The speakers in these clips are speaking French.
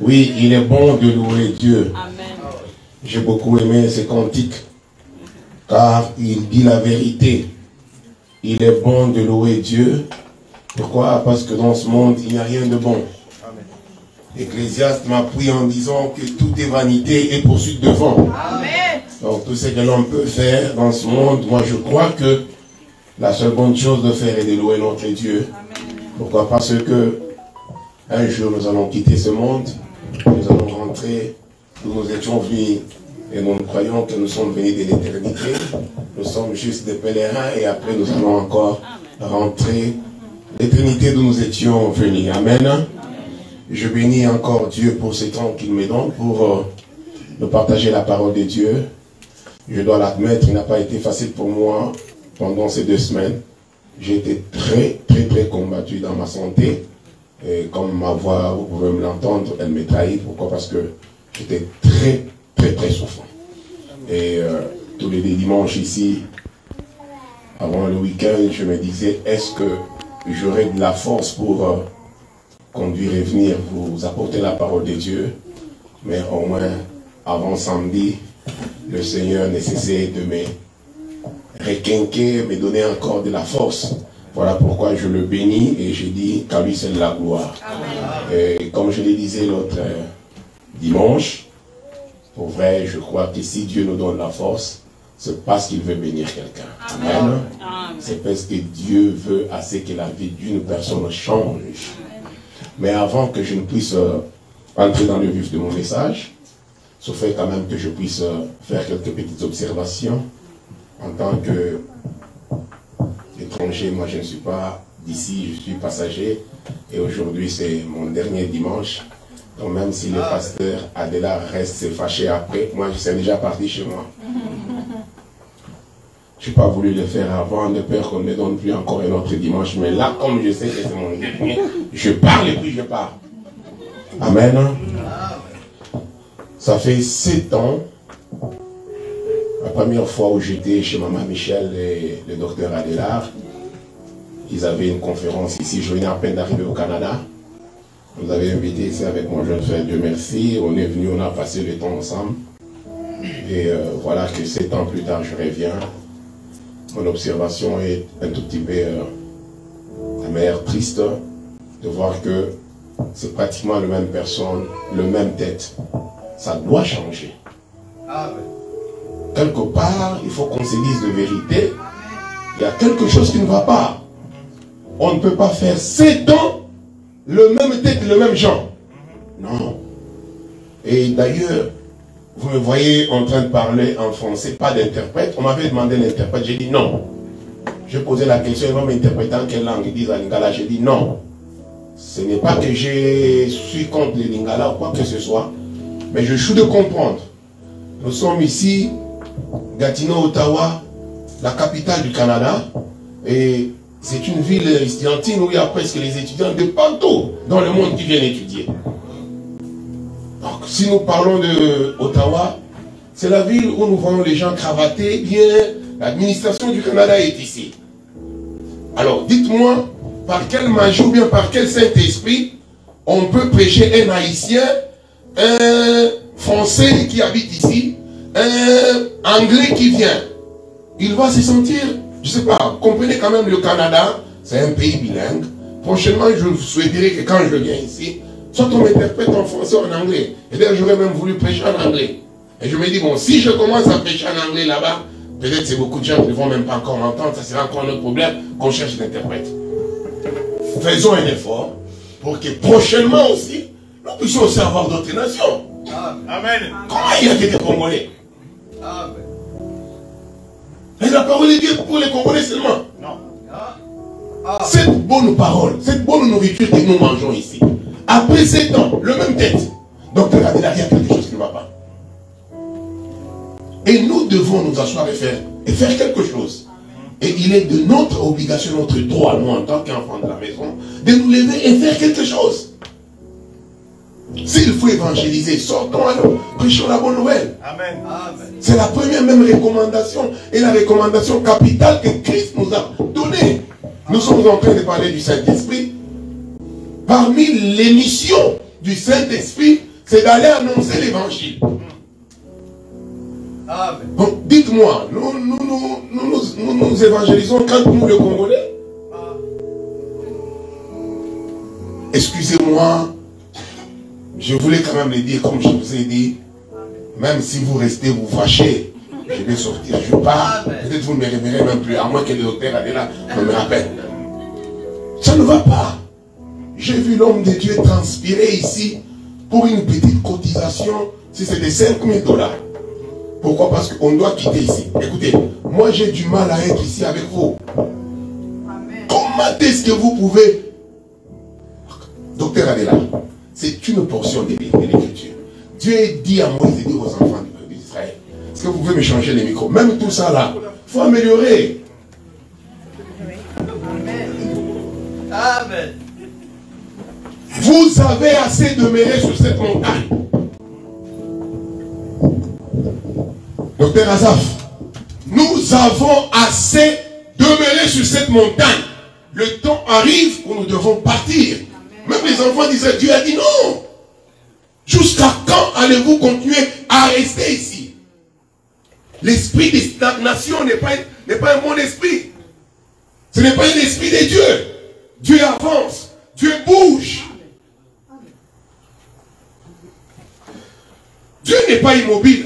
Oui, il est bon de louer Dieu. J'ai beaucoup aimé ces cantiques, car il dit la vérité. Il est bon de louer Dieu. Pourquoi? Parce que dans ce monde, il n'y a rien de bon. Ecclésiaste m'appuie en disant que tout est vanité et poursuite de vent. Donc tout ce que l'on peut faire dans ce monde, moi je crois que la seule bonne chose de faire est de louer notre Dieu. Pourquoi? Parce que un jour nous allons quitter ce monde, nous allons rentrer où nous étions venus et nous croyons que nous sommes venus de l'éternité. Nous sommes juste des pèlerins et après nous allons encore rentrer l'éternité d'où nous étions venus. Amen. Je bénis encore Dieu pour ce temps qu'il me donne pour nous partager la parole de Dieu. Je dois l'admettre, il n'a pas été facile pour moi pendant ces 2 semaines. J'ai été très combattu dans ma santé. Et comme ma voix, vous pouvez me l'entendre, elle me trahit. Pourquoi? Parce que j'étais très souffrant. Et tous les dimanches ici, avant le week-end, je me disais, est-ce que j'aurai de la force pour conduire et venir vous apporter la parole de Dieu? Mais au moins, avant samedi, le Seigneur n'a cessé de me requinquer, me donner encore de la force. Voilà pourquoi je le bénis et je dis qu'à lui c'est de la gloire. Amen. Et comme je le disais l'autre dimanche, pour vrai, je crois que si Dieu nous donne la force, c'est parce qu'il veut bénir quelqu'un. Amen. C'est parce que Dieu veut assez que la vie d'une personne change. Mais avant que je ne puisse entrer dans le vif de mon message, sauf fait quand même que je puisse faire quelques petites observations en tant que étranger. Moi je ne suis pas d'ici, je suis passager et aujourd'hui c'est mon dernier dimanche. Donc même si le pasteur Adela reste fâché après, moi je suis déjà parti chez moi. Je n'ai pas voulu le faire avant, de peur qu'on ne me donne plus encore un autre dimanche. Mais là, comme je sais que c'est mon dernier, je parle et puis je pars. Amen. Ça fait 7 ans, la première fois où j'étais chez Maman Michel et le docteur Adélard, ils avaient une conférence ici, je venais à peine d'arriver au Canada. Vous avez invité ici avec mon jeune frère, Dieu merci. On est venu, on a passé le temps ensemble. Et voilà que 7 ans plus tard, je reviens. Mon observation est un tout petit peu amère, triste, de voir que c'est pratiquement la même personne, le même tête. Ça doit changer. Quelque part, il faut qu'on se dise de vérité. Il y a quelque chose qui ne va pas. On ne peut pas faire 7 ans le même tête, le même genre. Non. Et d'ailleurs, vous me voyez en train de parler en français, pas d'interprète. On m'avait demandé l'interprète, j'ai dit non. Je posais la question, ils vont m'interpréter en quelle langue? Ils disent en lingala, j'ai dit non. Ce n'est pas que je suis contre le lingala ou quoi que ce soit, mais je suis de comprendre. Nous sommes ici, Gatineau, Ottawa, la capitale du Canada, et c'est une ville estudiantine où il y a presque les étudiants de partout dans le monde qui viennent étudier. Donc, si nous parlons de Ottawa, c'est la ville où nous voyons les gens cravatés, bien, l'administration du Canada est ici. Alors, dites-moi, par quelle magie ou bien par quel Saint-Esprit, on peut prêcher un Haïtien, un Français qui habite ici, un Anglais qui vient. Il va se sentir, je ne sais pas, vous comprenez quand même le Canada, c'est un pays bilingue. Prochainement, je souhaiterais que quand je viens ici, soit on m'interprète en français ou en anglais. Et d'ailleurs, j'aurais même voulu prêcher en anglais. Et je me dis, bon, si je commence à prêcher en anglais là-bas, peut-être c'est beaucoup de gens qui ne vont même pas encore entendre, ça sera encore un autre problème qu'on cherche d'interprète. Faisons un effort pour que prochainement aussi, nous puissions aussi avoir d'autres nations. Amen. Comment il y a des Congolais? Amen. Et la parole de Dieu pour les Congolais seulement? Non. Cette bonne parole, cette bonne nourriture que nous mangeons ici, après 7 ans, le même tête. Donc, regardez là, il y a quelque chose qui ne va pas. Et nous devons nous asseoir et faire quelque chose. Et il est de notre obligation, notre droit, nous en tant qu'enfants de la maison, de nous lever et faire quelque chose. S'il faut évangéliser, sortons alors, prêchons la bonne nouvelle. Amen. C'est la première même recommandation et la recommandation capitale que Christ nous a donnée. Nous sommes en train de parler du Saint-Esprit. Parmi les missions du Saint-Esprit, c'est d'aller annoncer l'évangile. Donc dites-moi, nous évangélisons quand nous le Congolais? Excusez-moi, je voulais quand même le dire comme je vous ai dit, même si vous restez vous fâchez, je vais sortir, je pars, peut-être vous ne me réveillerez même plus, à moins que le docteur Adela me rappelle. Ça ne va pas. J'ai vu l'homme de Dieu transpirer ici pour une petite cotisation, si c'était 5 000 $. Pourquoi? Parce qu'on doit quitter ici. Écoutez, moi j'ai du mal à être ici avec vous. Comment est-ce que vous pouvez... Docteur Adela, c'est une portion de l'écriture. Dieu dit à Moïse et dit aux enfants d'Israël, est-ce que vous pouvez me changer les micros? Même tout ça là, il faut améliorer. Amen. Vous avez assez demeuré sur cette montagne. Docteur Azaf, nous avons assez demeuré sur cette montagne. Le temps arrive où nous devons partir. Même les enfants disaient, Dieu a dit non. Jusqu'à quand allez-vous continuer à rester ici? L'esprit de stagnation n'est pas un bon esprit. Ce n'est pas un esprit de Dieu. Dieu avance. Dieu bouge. Dieu n'est pas immobile.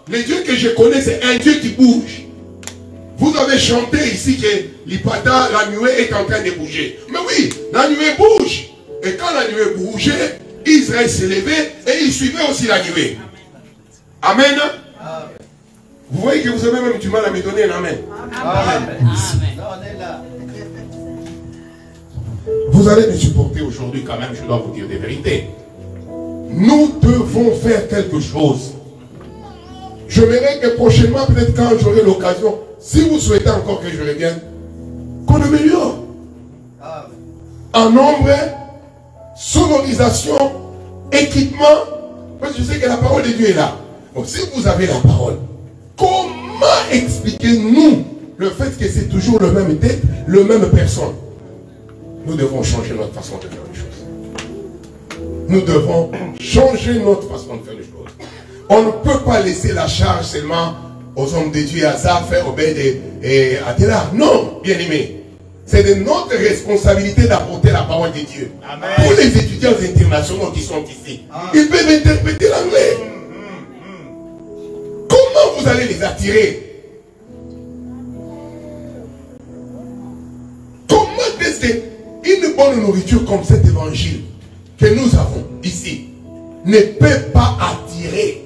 Le Dieu que je connais, c'est un Dieu qui bouge. Vous avez chanté ici que l'Ipata, la nuée est en train de bouger. Mais oui, la nuée bouge. Et quand la nuée bougeait, Israël s'est levé et il suivait aussi la nuée. Amen. Amen. Vous voyez que vous avez même du mal à me donner un amen. Amen. Amen. Vous allez me supporter aujourd'hui quand même, je dois vous dire des vérités. Nous devons faire quelque chose. Je verrai que prochainement, peut-être quand j'aurai l'occasion, si vous souhaitez encore que je revienne, qu'on améliore. En nombre, sonorisation, équipement, parce que je sais que la parole de Dieu est là. Donc si vous avez la parole, comment expliquez-nous le fait que c'est toujours le même tête, le même personne? Nous devons changer notre façon de faire les choses. Nous devons changer notre façon de faire les choses. On ne peut pas laisser la charge seulement aux hommes de Dieu, Azaf, Obed et Adela. Non, bien aimé. C'est de notre responsabilité d'apporter la parole de Dieu. Amen. Pour les étudiants internationaux qui sont ici, ils peuvent interpréter l'anglais. Comment vous allez les attirer? Comment est-ce qu'une bonne nourriture comme cet évangile que nous avons ici ne peut pas attirer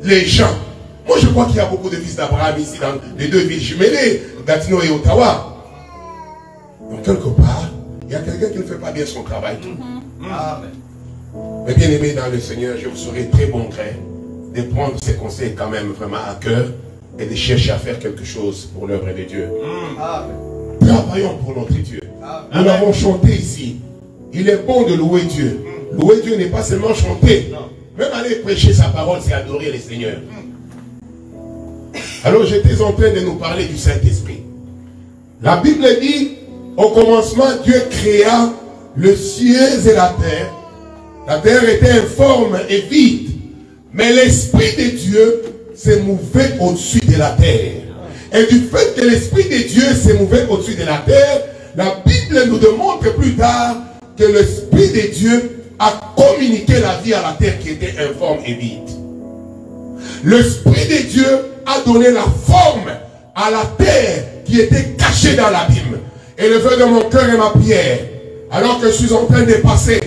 les gens? Moi je crois qu'il y a beaucoup de fils d'Abraham ici dans les deux villes jumellées, Gatineau et Ottawa. Donc quelque part, il y a quelqu'un qui ne fait pas bien son travail. Amen. Mais bien aimé dans le Seigneur, je vous serai très bon gré de prendre ces conseils quand même vraiment à cœur et de chercher à faire quelque chose pour l'œuvre de Dieu. Amen. Travaillons pour notre Dieu. Nous l'avons chanté ici. Il est bon de louer Dieu. Louer Dieu n'est pas seulement chanter. Même aller prêcher sa parole, c'est adorer le Seigneur. Alors j'étais en train de nous parler du Saint-Esprit. La Bible dit, au commencement, Dieu créa le ciel et la terre. La terre était informe et vide. Mais l'Esprit de Dieu s'est mouvé au-dessus de la terre. Et du fait que l'Esprit de Dieu s'est mouvé au-dessus de la terre, la Bible nous démontre plus tard que l'Esprit de Dieu a communiqué la vie à la terre qui était informe et vide. L'Esprit de Dieu a donné la forme à la terre qui était cachée dans l'abîme. Et le vœu de mon cœur et ma prière, alors que je suis en train de passer,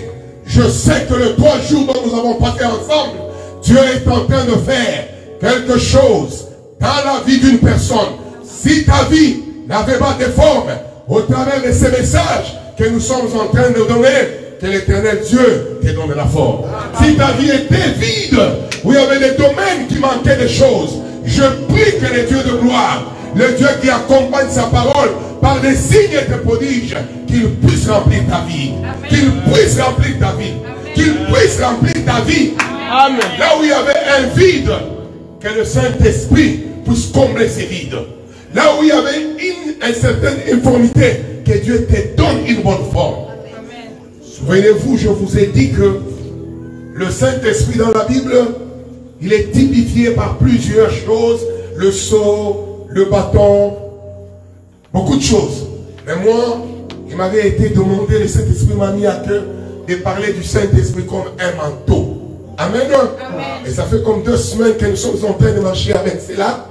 je sais que les 3 jours dont nous avons passé ensemble, Dieu est en train de faire quelque chose dans la vie d'une personne. Si ta vie n'avait pas de forme, au travers de ces messages que nous sommes en train de donner, que l'Éternel Dieu te donne la forme. Si ta vie était vide, où il y avait des domaines qui manquaient de choses, je prie que le Dieu de gloire, le Dieu qui accompagne sa parole par des signes et des prodiges, qu'il puisse remplir ta vie. Qu'il puisse remplir ta vie. Qu'il puisse remplir ta vie. Amen. Là où il y avait un vide, que le Saint-Esprit puisse combler ces vides. Là où il y avait une certaine informité, que Dieu te donne une bonne forme. Souvenez-vous, je vous ai dit que Le Saint-Esprit dans la Bible, il est typifié par plusieurs choses. Le sceau, le bâton, beaucoup de choses. Mais moi, il m'avait été demandé, le Saint-Esprit m'a mis à cœur de parler du Saint-Esprit comme un manteau. Amen. Amen. Et ça fait comme 2 semaines que nous sommes en train de marcher avec cela.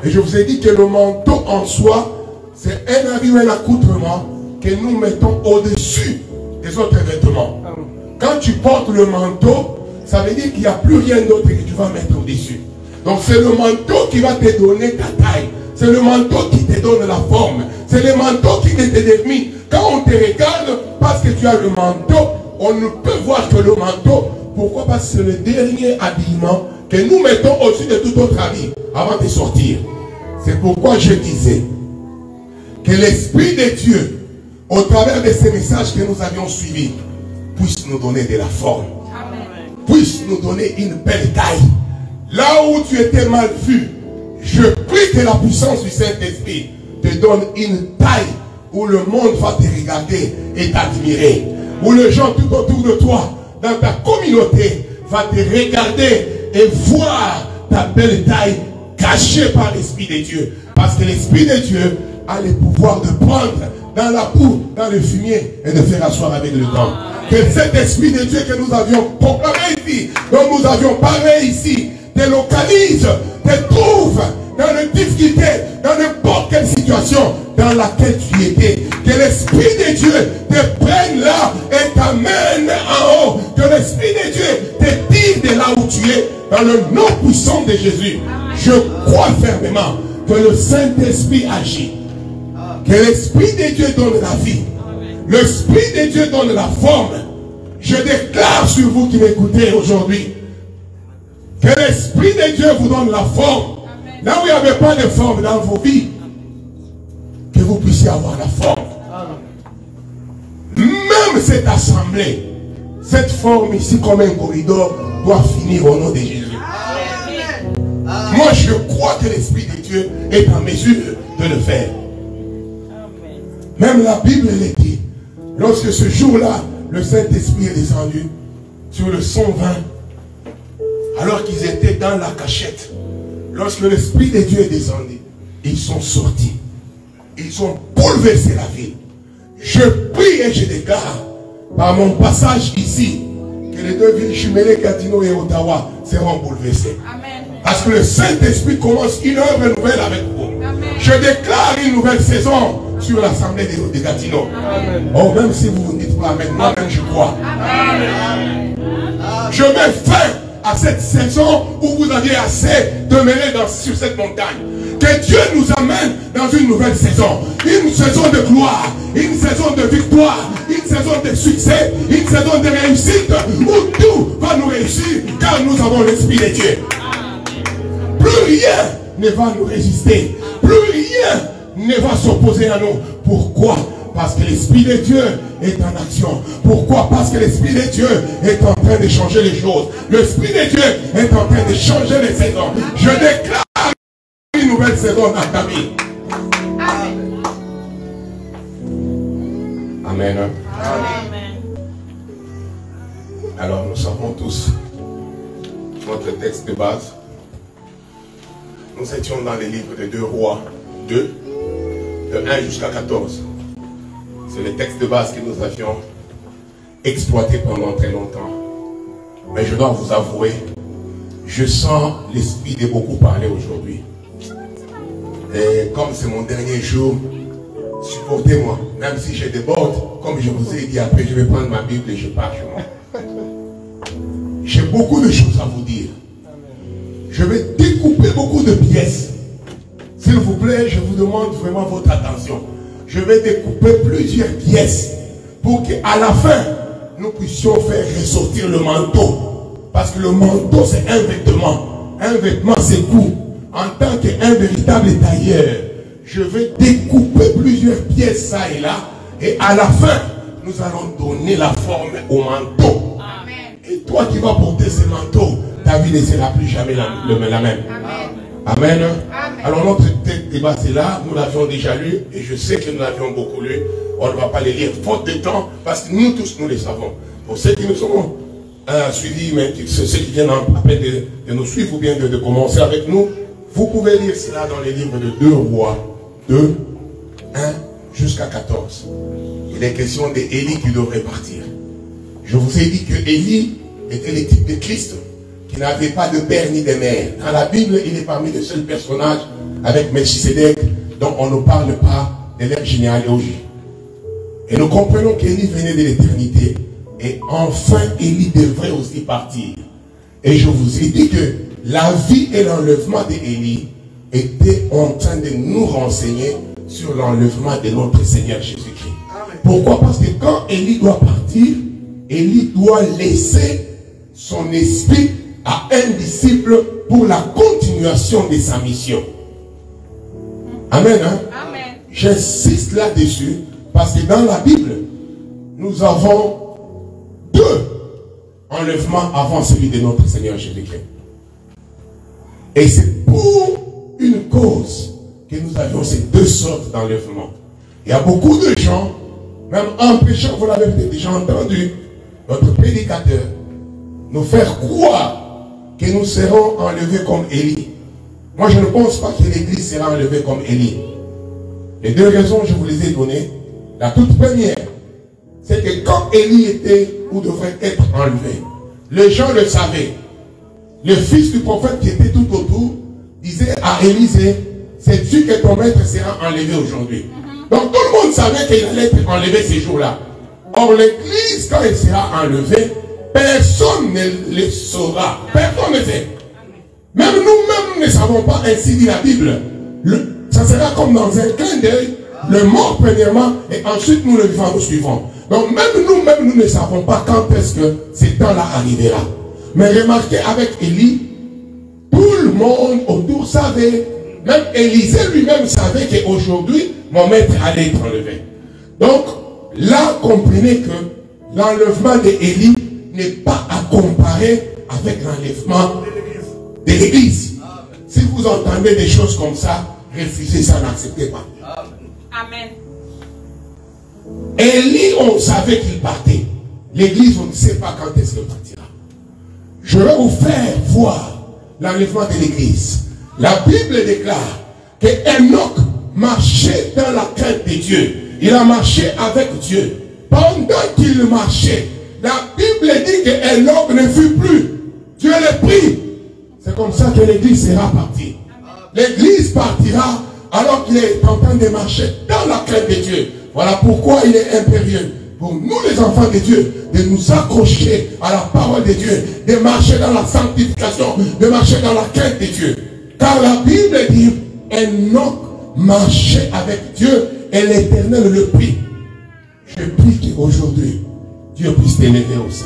Et je vous ai dit que le manteau en soi, c'est un habit ou un accoutrement que nous mettons au-dessus des autres vêtements. Quand tu portes le manteau, ça veut dire qu'il n'y a plus rien d'autre que tu vas mettre au-dessus. Donc c'est le manteau qui va te donner ta taille. C'est le manteau qui te donne la forme. C'est le manteau qui te détermine. Quand on te regarde, parce que tu as le manteau, on ne peut voir que le manteau. Pourquoi? Parce que c'est le dernier habillement que nous mettons au-dessus de tout autre habit avant de sortir. C'est pourquoi je disais que l'Esprit de Dieu, au travers de ces messages que nous avions suivis, puisse nous donner de la forme. Amen. Puisse nous donner une belle taille. Là où tu étais mal vu, je prie que la puissance du Saint-Esprit te donne une taille où le monde va te regarder et t'admirer. Où les gens tout autour de toi, dans ta communauté, va te regarder et voir ta belle taille cachée par l'Esprit de Dieu. Parce que l'Esprit de Dieu a le pouvoir de prendre dans la boue, dans le fumier et de faire asseoir avec le temps. Que cet Esprit de Dieu que nous avions proclamé ici, dont nous avions parlé ici, te localise, te trouve dans une difficulté, dans n'importe quelle situation dans laquelle tu étais. Que l'Esprit de Dieu te prenne là et t'amène en haut. Que l'Esprit de Dieu te tire de là où tu es, dans le nom puissant de Jésus. Je crois fermement que le Saint-Esprit agit. Que l'Esprit de Dieu donne la vie. L'Esprit de Dieu donne la forme. Je déclare sur vous qui m'écoutez aujourd'hui, que l'Esprit de Dieu vous donne la forme. Là où il n'y avait pas de forme dans vos vies, que vous puissiez avoir la forme. Même cette assemblée, cette forme ici comme un corridor, doit finir au nom de Jésus. Moi je crois que l'Esprit de Dieu est en mesure de le faire. Même la Bible le dit. Lorsque ce jour-là, le Saint-Esprit est descendu sur le 120, alors qu'ils étaient dans la cachette, lorsque l'Esprit de Dieu est descendu, ils sont sortis. Ils ont bouleversé la ville. Je prie et je déclare, par mon passage ici, que les 2 villes jumelées, Gatineau et Ottawa, seront bouleversées. Amen. Parce que le Saint-Esprit commence une œuvre nouvelle avec vous. Amen. Je déclare une nouvelle saison sur l'assemblée de Gatineau. Amen. Oh, même si vous ne dites pas Amen, moi-même je crois. Amen. Je mets fin à cette saison où vous aviez assez demeuré sur cette montagne. Que Dieu nous amène dans une nouvelle saison. Une saison de gloire, une saison de victoire, une saison de succès, une saison de réussite où tout va nous réussir car nous avons l'Esprit de Dieu. Plus rien ne va nous résister. Plus rien ne va s'opposer à nous. Pourquoi? Parce que l'Esprit de Dieu est en action. Pourquoi? Parce que l'Esprit de Dieu est en train de changer les choses. L'Esprit de Dieu est en train de changer les saisons. Je déclare une nouvelle saison dans ta vie. Amen. Amen. Alors nous savons tous notre texte de base. Nous étions dans les livres de 2 Rois 2, de 1 jusqu'à 14. C'est le texte de base que nous avions exploité pendant très longtemps. Mais je dois vous avouer, je sens l'Esprit de beaucoup parler aujourd'hui. Et comme c'est mon dernier jour, supportez-moi. Même si je déborde, comme je vous ai dit, après je vais prendre ma Bible et je pars chez moi. J'ai beaucoup de choses à vous dire. Je vais découper beaucoup de pièces. S'il vous plaît, je vous demande vraiment votre attention. Je vais découper plusieurs pièces pour qu'à la fin, nous puissions faire ressortir le manteau. Parce que le manteau, c'est un vêtement. Un vêtement, c'est court. En tant qu'un véritable tailleur, je vais découper plusieurs pièces, ça et là. Et à la fin, nous allons donner la forme au manteau. Amen. Et toi qui vas porter ce manteau, ta vie ne sera plus jamais la même. Amen. Amen. Amen. Alors notre débat c'est là, nous l'avions déjà lu et je sais que nous l'avions beaucoup lu. On ne va pas les lire faute de temps parce que nous tous nous les savons. Pour ceux qui nous sont suivi, mais ceux qui viennent à peine de nous suivre ou bien de commencer avec nous, vous pouvez lire cela dans les livres de 2 Rois, 2, 1 jusqu'à 14. Il est question d'Élie qui devrait partir. Je vous ai dit que Élie était le type de Christ qui n'avait pas de père ni de mère. Dans la Bible, il est parmi les seuls personnages avec Melchisedec dont on ne parle pas de leur généalogie. Et nous comprenons qu'Élie venait de l'éternité. Et enfin, Élie devrait aussi partir. Et je vous ai dit que la vie et l'enlèvement d'Élie étaient en train de nous renseigner sur l'enlèvement de notre Seigneur Jésus-Christ. Pourquoi? Parce que quand Élie doit partir, Élie doit laisser son esprit à un disciple pour la continuation de sa mission. Amen. Hein? Amen. J'insiste là-dessus parce que dans la Bible, nous avons 2 enlèvements avant celui de notre Seigneur Jésus-Christ. Et c'est pour une cause que nous avions ces 2 sortes d'enlèvements. Il y a beaucoup de gens, même en prêchant, vous l'avez peut-être déjà entendu, notre prédicateur nous faire croire que nous serons enlevés comme Élie. Moi, je ne pense pas que l'Église sera enlevée comme Élie. Les 2 raisons, je vous les ai données. La toute première, c'est que quand Élie était ou devrait être enlevé, les gens le savaient. Le fils du prophète qui était tout autour disait à Élisée, sais-tu que ton maître sera enlevé aujourd'hui? Donc tout le monde savait qu'il allait être enlevé ces jours-là. Or l'Église, quand elle sera enlevée, personne ne le saura. Personne ne sait. Même nous-mêmes, nous ne savons pas, ainsi dit la Bible. Ça sera comme dans un clin d'œil, le mort premièrement, et ensuite nous le vivants, nous suivons. Donc même nous-mêmes, nous ne savons pas quand est-ce que ce temps-là arrivera. Mais remarquez, avec Élie, tout le monde autour savait, même Élisée lui-même savait qu'aujourd'hui, mon maître allait être enlevé. Donc, là, comprenez que l'enlèvement d'Élie n'est pas à comparer avec l'enlèvement de l'Église. Si vous entendez des choses comme ça, refusez ça, n'acceptez pas. Amen. Élie, on savait qu'il partait. L'Église, on ne sait pas quand est-ce qu'elle partira. Je vais vous faire voir l'enlèvement de l'Église. La Bible déclare que Enoch marchait dans la crainte de Dieu. Il a marché avec Dieu. Pendant qu'il marchait, la Bible dit que Enoch ne fut plus. Dieu l'a pris. C'est comme ça que l'Église sera partie. L'Église partira alors qu'il est en train de marcher dans la crainte de Dieu. Voilà pourquoi il est impérieux pour nous les enfants de Dieu de nous accrocher à la parole de Dieu, de marcher dans la sanctification, de marcher dans la crainte de Dieu. Car la Bible dit, Enoch marchait avec Dieu et l'Éternel le prit. Je prie qu'aujourd'hui, Dieu puisse t'élever aussi.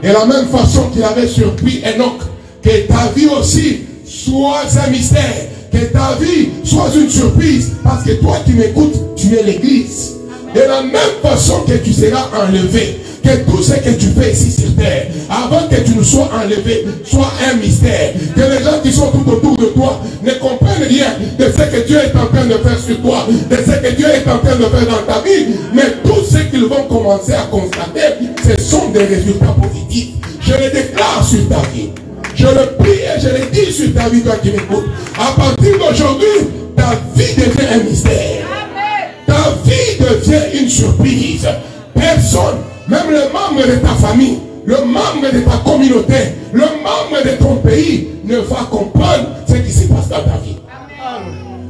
De la même façon qu'il avait surpris Enoch, que ta vie aussi soit un mystère, que ta vie soit une surprise, parce que toi qui m'écoutes, tu es l'Église. De la même façon que tu seras enlevé, que tout ce que tu fais ici sur terre, avant que tu ne sois enlevé, soit un mystère. Que les gens qui sont tout autour de toi ne comprennent rien de ce que Dieu est en train de faire sur toi, de ce que Dieu est en train de faire dans ta vie. Mais tout ce qu'ils vont commencer à constater, ce sont des résultats positifs. Je le déclare sur ta vie. Je le prie et je le dis sur ta vie, toi qui m'écoutes. À partir d'aujourd'hui, ta vie devient un mystère. Ta vie devient une surprise. Personne, même le membre de ta famille, le membre de ta communauté, le membre de ton pays ne va comprendre ce qui se passe dans ta vie.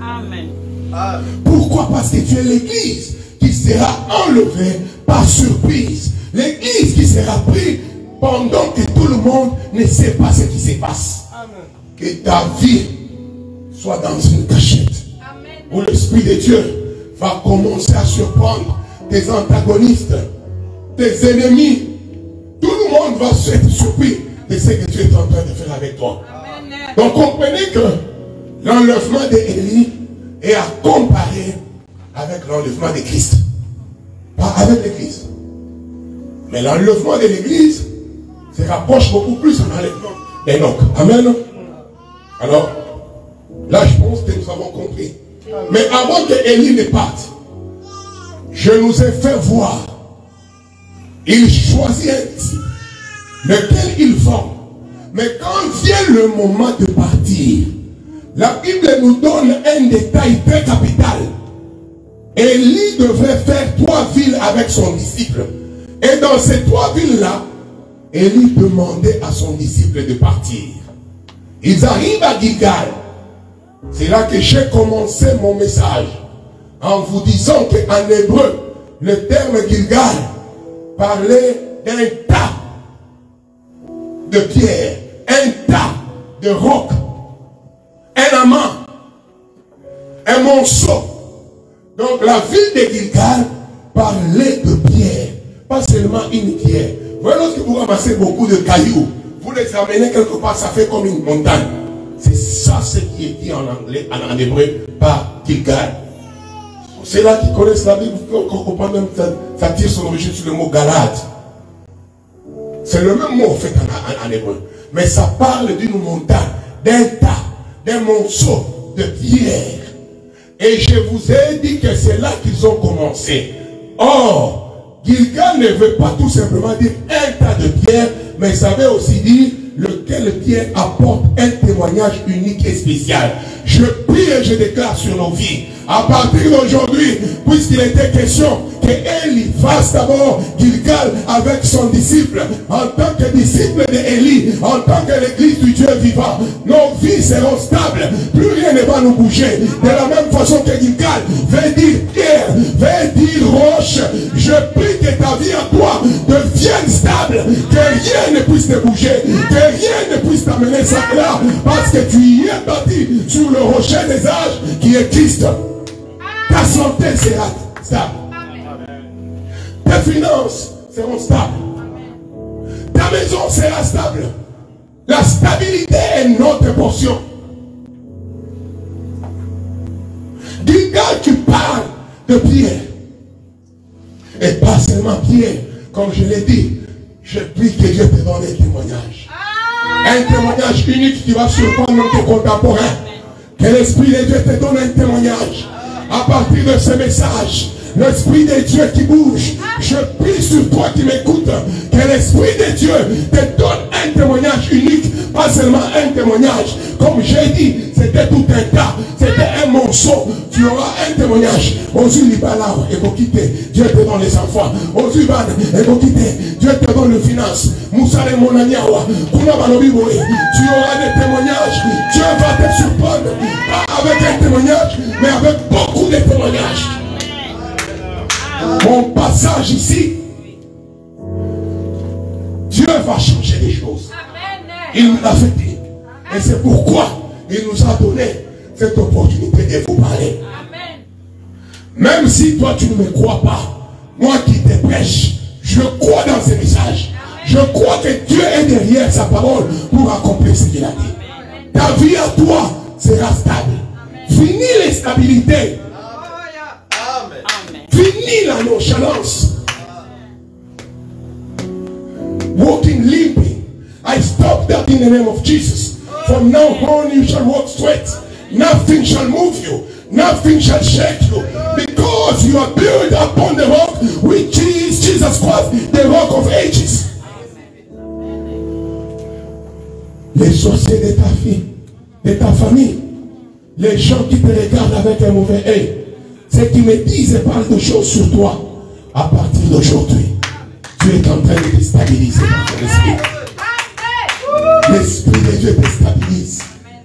Amen. Amen. Pourquoi? Parce que tu es l'Église qui sera enlevée par surprise. L'Église qui sera prise pendant que tout le monde ne sait pas ce qui se passe. Amen. Que ta vie soit dans une cachette. Amen. Où l'Esprit de Dieu va commencer à surprendre tes antagonistes, tes ennemis. Tout le monde va être surpris de ce que Dieu est en train de faire avec toi. Amen. Donc comprenez que l'enlèvement d'Élie est à comparer avec l'enlèvement de Christ. Pas avec l'Église. Mais l'enlèvement de l'Église se rapproche beaucoup plus à l'enlèvement d'Enoch. Amen. Alors, là je pense que nous avons compris. Mais avant que Élie ne parte, je nous ai fait voir. Il choisit un disciple. lequel ils font. Mais quand vient le moment de partir, la Bible nous donne un détail très capital. Élie devait faire 3 villes avec son disciple. Et dans ces 3 villes-là, Élie demandait à son disciple de partir. Ils arrivent à Gilgal. C'est là que j'ai commencé mon message. En vous disant qu'en hébreu, le terme Gilgal parlait d'un tas de pierres, un tas de rocs, un amas, un monceau. Donc la ville de Gilgal parlait de pierre, pas seulement une pierre. Vous voyez, lorsque vous ramassez beaucoup de cailloux, vous les amenez quelque part, ça fait comme une montagne. C'est ça ce qui est dit en anglais, en hébreu, par Gilgal. C'est là qu'ils connaissent la Bible, vous comprenez même, ça tire son origine sur le mot Galate. C'est le même mot en fait en hébreu. Mais ça parle d'une montagne, d'un tas, d'un monceau de pierre. Et je vous ai dit que c'est là qu'ils ont commencé. Or, Gilgal ne veut pas tout simplement dire un tas de pierres, mais ça veut aussi dire lequel pierre apporte un témoignage unique et spécial. Je prie et je déclare sur nos vies, à partir d'aujourd'hui, puisqu'il était question qu'Élie fasse d'abord Gilgal avec son disciple, en tant que disciple d'Élie, en tant que l'église du Dieu vivant, nos vies seront stables, plus rien ne va nous bouger. De la même façon que Gilgal veut dire pierre, veut dire roche, je prie que ta vie à toi devienne stable, que rien ne puisse te bouger, que rien ne puisse t'amener ça là, parce que tu y es bâti sur le rocher des âges qui est Christ. Ta santé sera stable. Tes finances seront stables. Ta maison sera stable. La stabilité est notre portion. Gilgal, tu parles de pierre. Et pas seulement pierre. Comme je l'ai dit, je prie que Dieu te donne un témoignage. Un témoignage unique qui va surprendre tes contemporains. Que l'Esprit de Dieu te donne un témoignage. À partir de ce message, l'Esprit de Dieu qui bouge, je prie sur toi qui m'écoutes, que l'Esprit de Dieu te donne un témoignage unique, pas seulement un témoignage. Comme j'ai dit, c'était tout un tas, c'était un monceau. Tu auras un témoignage. Dieu te donne les enfants. Dieu te donne les finances. Tu auras des témoignages. Dieu va te surprendre, pas avec un témoignage, mais avec beaucoup de témoignages. Mon passage ici, Dieu va changer les choses. Il nous l'a fait dire. Et c'est pourquoi il nous a donné cette opportunité de vous parler. Même si toi tu ne me crois pas, moi qui te prêche, je crois dans ce message. Je crois que Dieu est derrière sa parole pour accomplir ce qu'il a dit. Ta vie à toi sera stable. Fini l'instabilité. Fini la nonchalance. Walking limping. I stop that in the name of Jesus. From now on you shall walk straight. Nothing shall move you. Nothing shall shake you. Because you are built upon the rock, which is Jesus Christ, the rock of ages. Les sorciers de ta fille, de ta famille, les gens qui te regardent avec un mauvais œil, ceux qui me disent et parlent de choses sur toi, à partir d'aujourd'hui, tu es en train de te stabiliser dans ton esprit. L'Esprit de Dieu te stabilise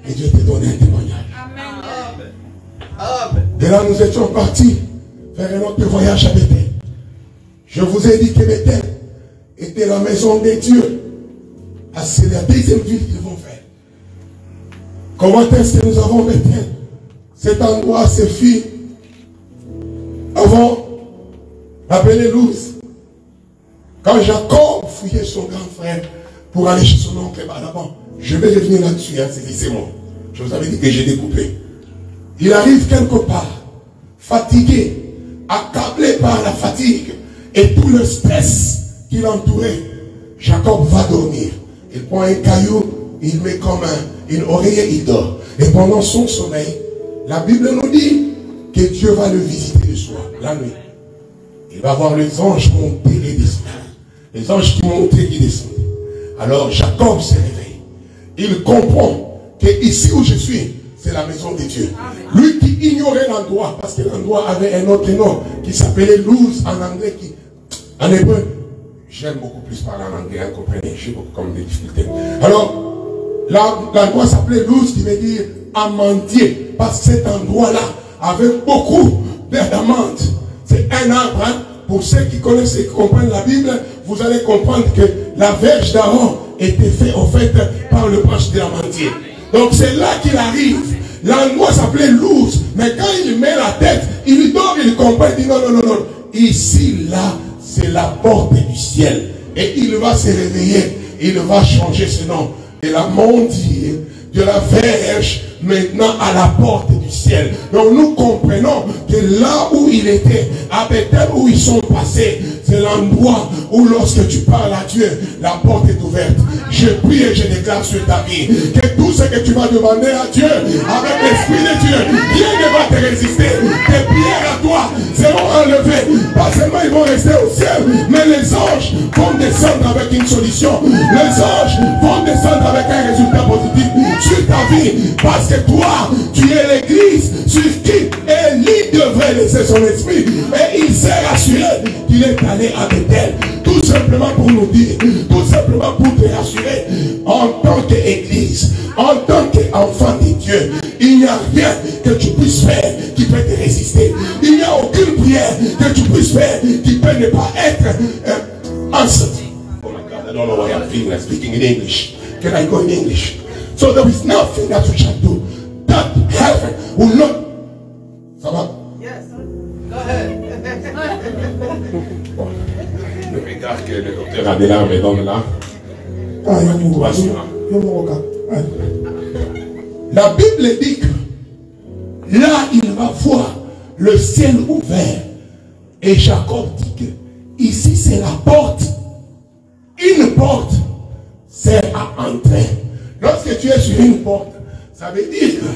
et Dieu te donne un témoignage. Et là, nous étions partis faire un autre voyage à Bethel. Je vous ai dit que Bethel était la maison de Dieu. C'est la deuxième ville qu'ils vont faire. Comment est-ce que nous avons Bethel? Cet endroit se fit avant appelé Luz. Quand Jacob fouillait son grand frère pour aller chez son oncle Laban. Je vais revenir là-dessus, hein, c'est moi. Je vous avais dit que j'ai découpé. Il arrive quelque part, fatigué, accablé par la fatigue et tout le stress qui l'entourait. Jacob va dormir. Il prend un caillou, il met comme une oreiller, il dort. Et pendant son sommeil, la Bible nous dit que Dieu va le visiter le soir, la nuit. Il va voir les anges monter et descendre. Les anges qui montaient et qui descendaient. Alors Jacob s'est réveillé. Il comprend que ici où je suis, c'est la maison de Dieu. Lui qui ignorait l'endroit, parce que l'endroit avait un autre nom, qui s'appelait Luz en anglais, en hébreu. J'aime beaucoup plus parler en anglais, hein, comprenez, j'ai beaucoup comme des difficultés. Alors, l'endroit s'appelait Luz, qui veut dire amandier, parce que cet endroit-là avait beaucoup d'amandes. C'est un arbre, hein. Pour ceux qui connaissent et qui comprennent la Bible, vous allez comprendre que la verge d'Aaron était faite au fait par le branche de l'amandier. Donc c'est là qu'il arrive. L'endroit s'appelait Luz, mais quand il met la tête, il dort, il comprend, il dit non, non, non, non. Ici, là, c'est la porte du ciel. Et il va se réveiller, il va changer ce nom. De l'amandier, de la verge, maintenant à la porte du ciel. Donc nous comprenons que là où il était, à Bethel où ils sont passés, c'est l'endroit où lorsque tu parles à Dieu, la porte est ouverte. Je prie et je déclare sur ta vie que tout ce que tu vas demander à Dieu, avec l'Esprit de Dieu, rien ne va te résister. Tes prières à toi seront enlevées. Pas seulement ils vont rester au ciel, mais les anges vont descendre avec une solution. Les anges vont descendre avec un résultat positif sur ta vie. Parce que toi, tu es l'église sur qui Élie devrait laisser son esprit. Et il s'est rassuré qu'il est allé à Bethel. Tout simplement pour nous dire, tout simplement pour te rassurer, en tant qu'église, en tant qu'enfant de Dieu, il n'y a rien que tu puisses faire qui peut te résister. Il n'y a aucune prière que tu puisses faire qui peut ne pas être answered. Oh my God, I don't know why I'm feeling like speaking in English. Can I go in English? So there is nothing that we shall do that heaven will not. Ça va? Yes. Go ahead. Bon. Le regard que le docteur Adela me donne là. La Bible dit que là il va voir le ciel ouvert. Et Jacob dit que ici c'est la porte. Une porte sert à entrer. Lorsque tu es sur une porte, ça veut dire que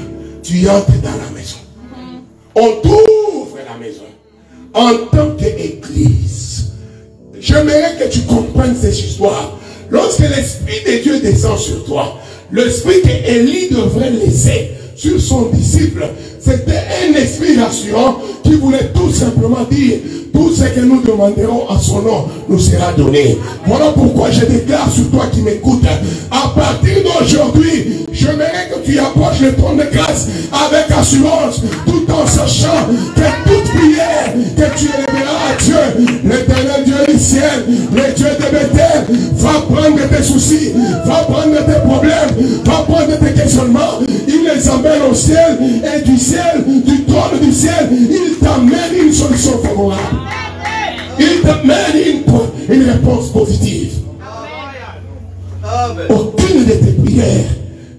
tu entres dans la maison. On t'ouvre la maison. En tant qu'église, j'aimerais que tu comprennes cette histoire. Lorsque l'Esprit de Dieu descend sur toi, l'Esprit qu'Élie devrait laisser sur son disciple, c'était un esprit rassurant qui voulait tout simplement dire: tout ce que nous demanderons à son nom nous sera donné. Voilà pourquoi je déclare sur toi qui m'écoute, à partir d'aujourd'hui, j'aimerais que tu approches le trône de grâce avec assurance, tout en sachant que toute prière que tu élèveras à Dieu, l'Éternel Dieu du ciel, le Dieu de Bethel, va prendre tes soucis, va prendre tes problèmes, va prendre tes questionnements, il les amène au ciel, et du ciel, du trône du ciel, il t'amène une solution favorable. Il t'amène une réponse positive. Aucune de tes prières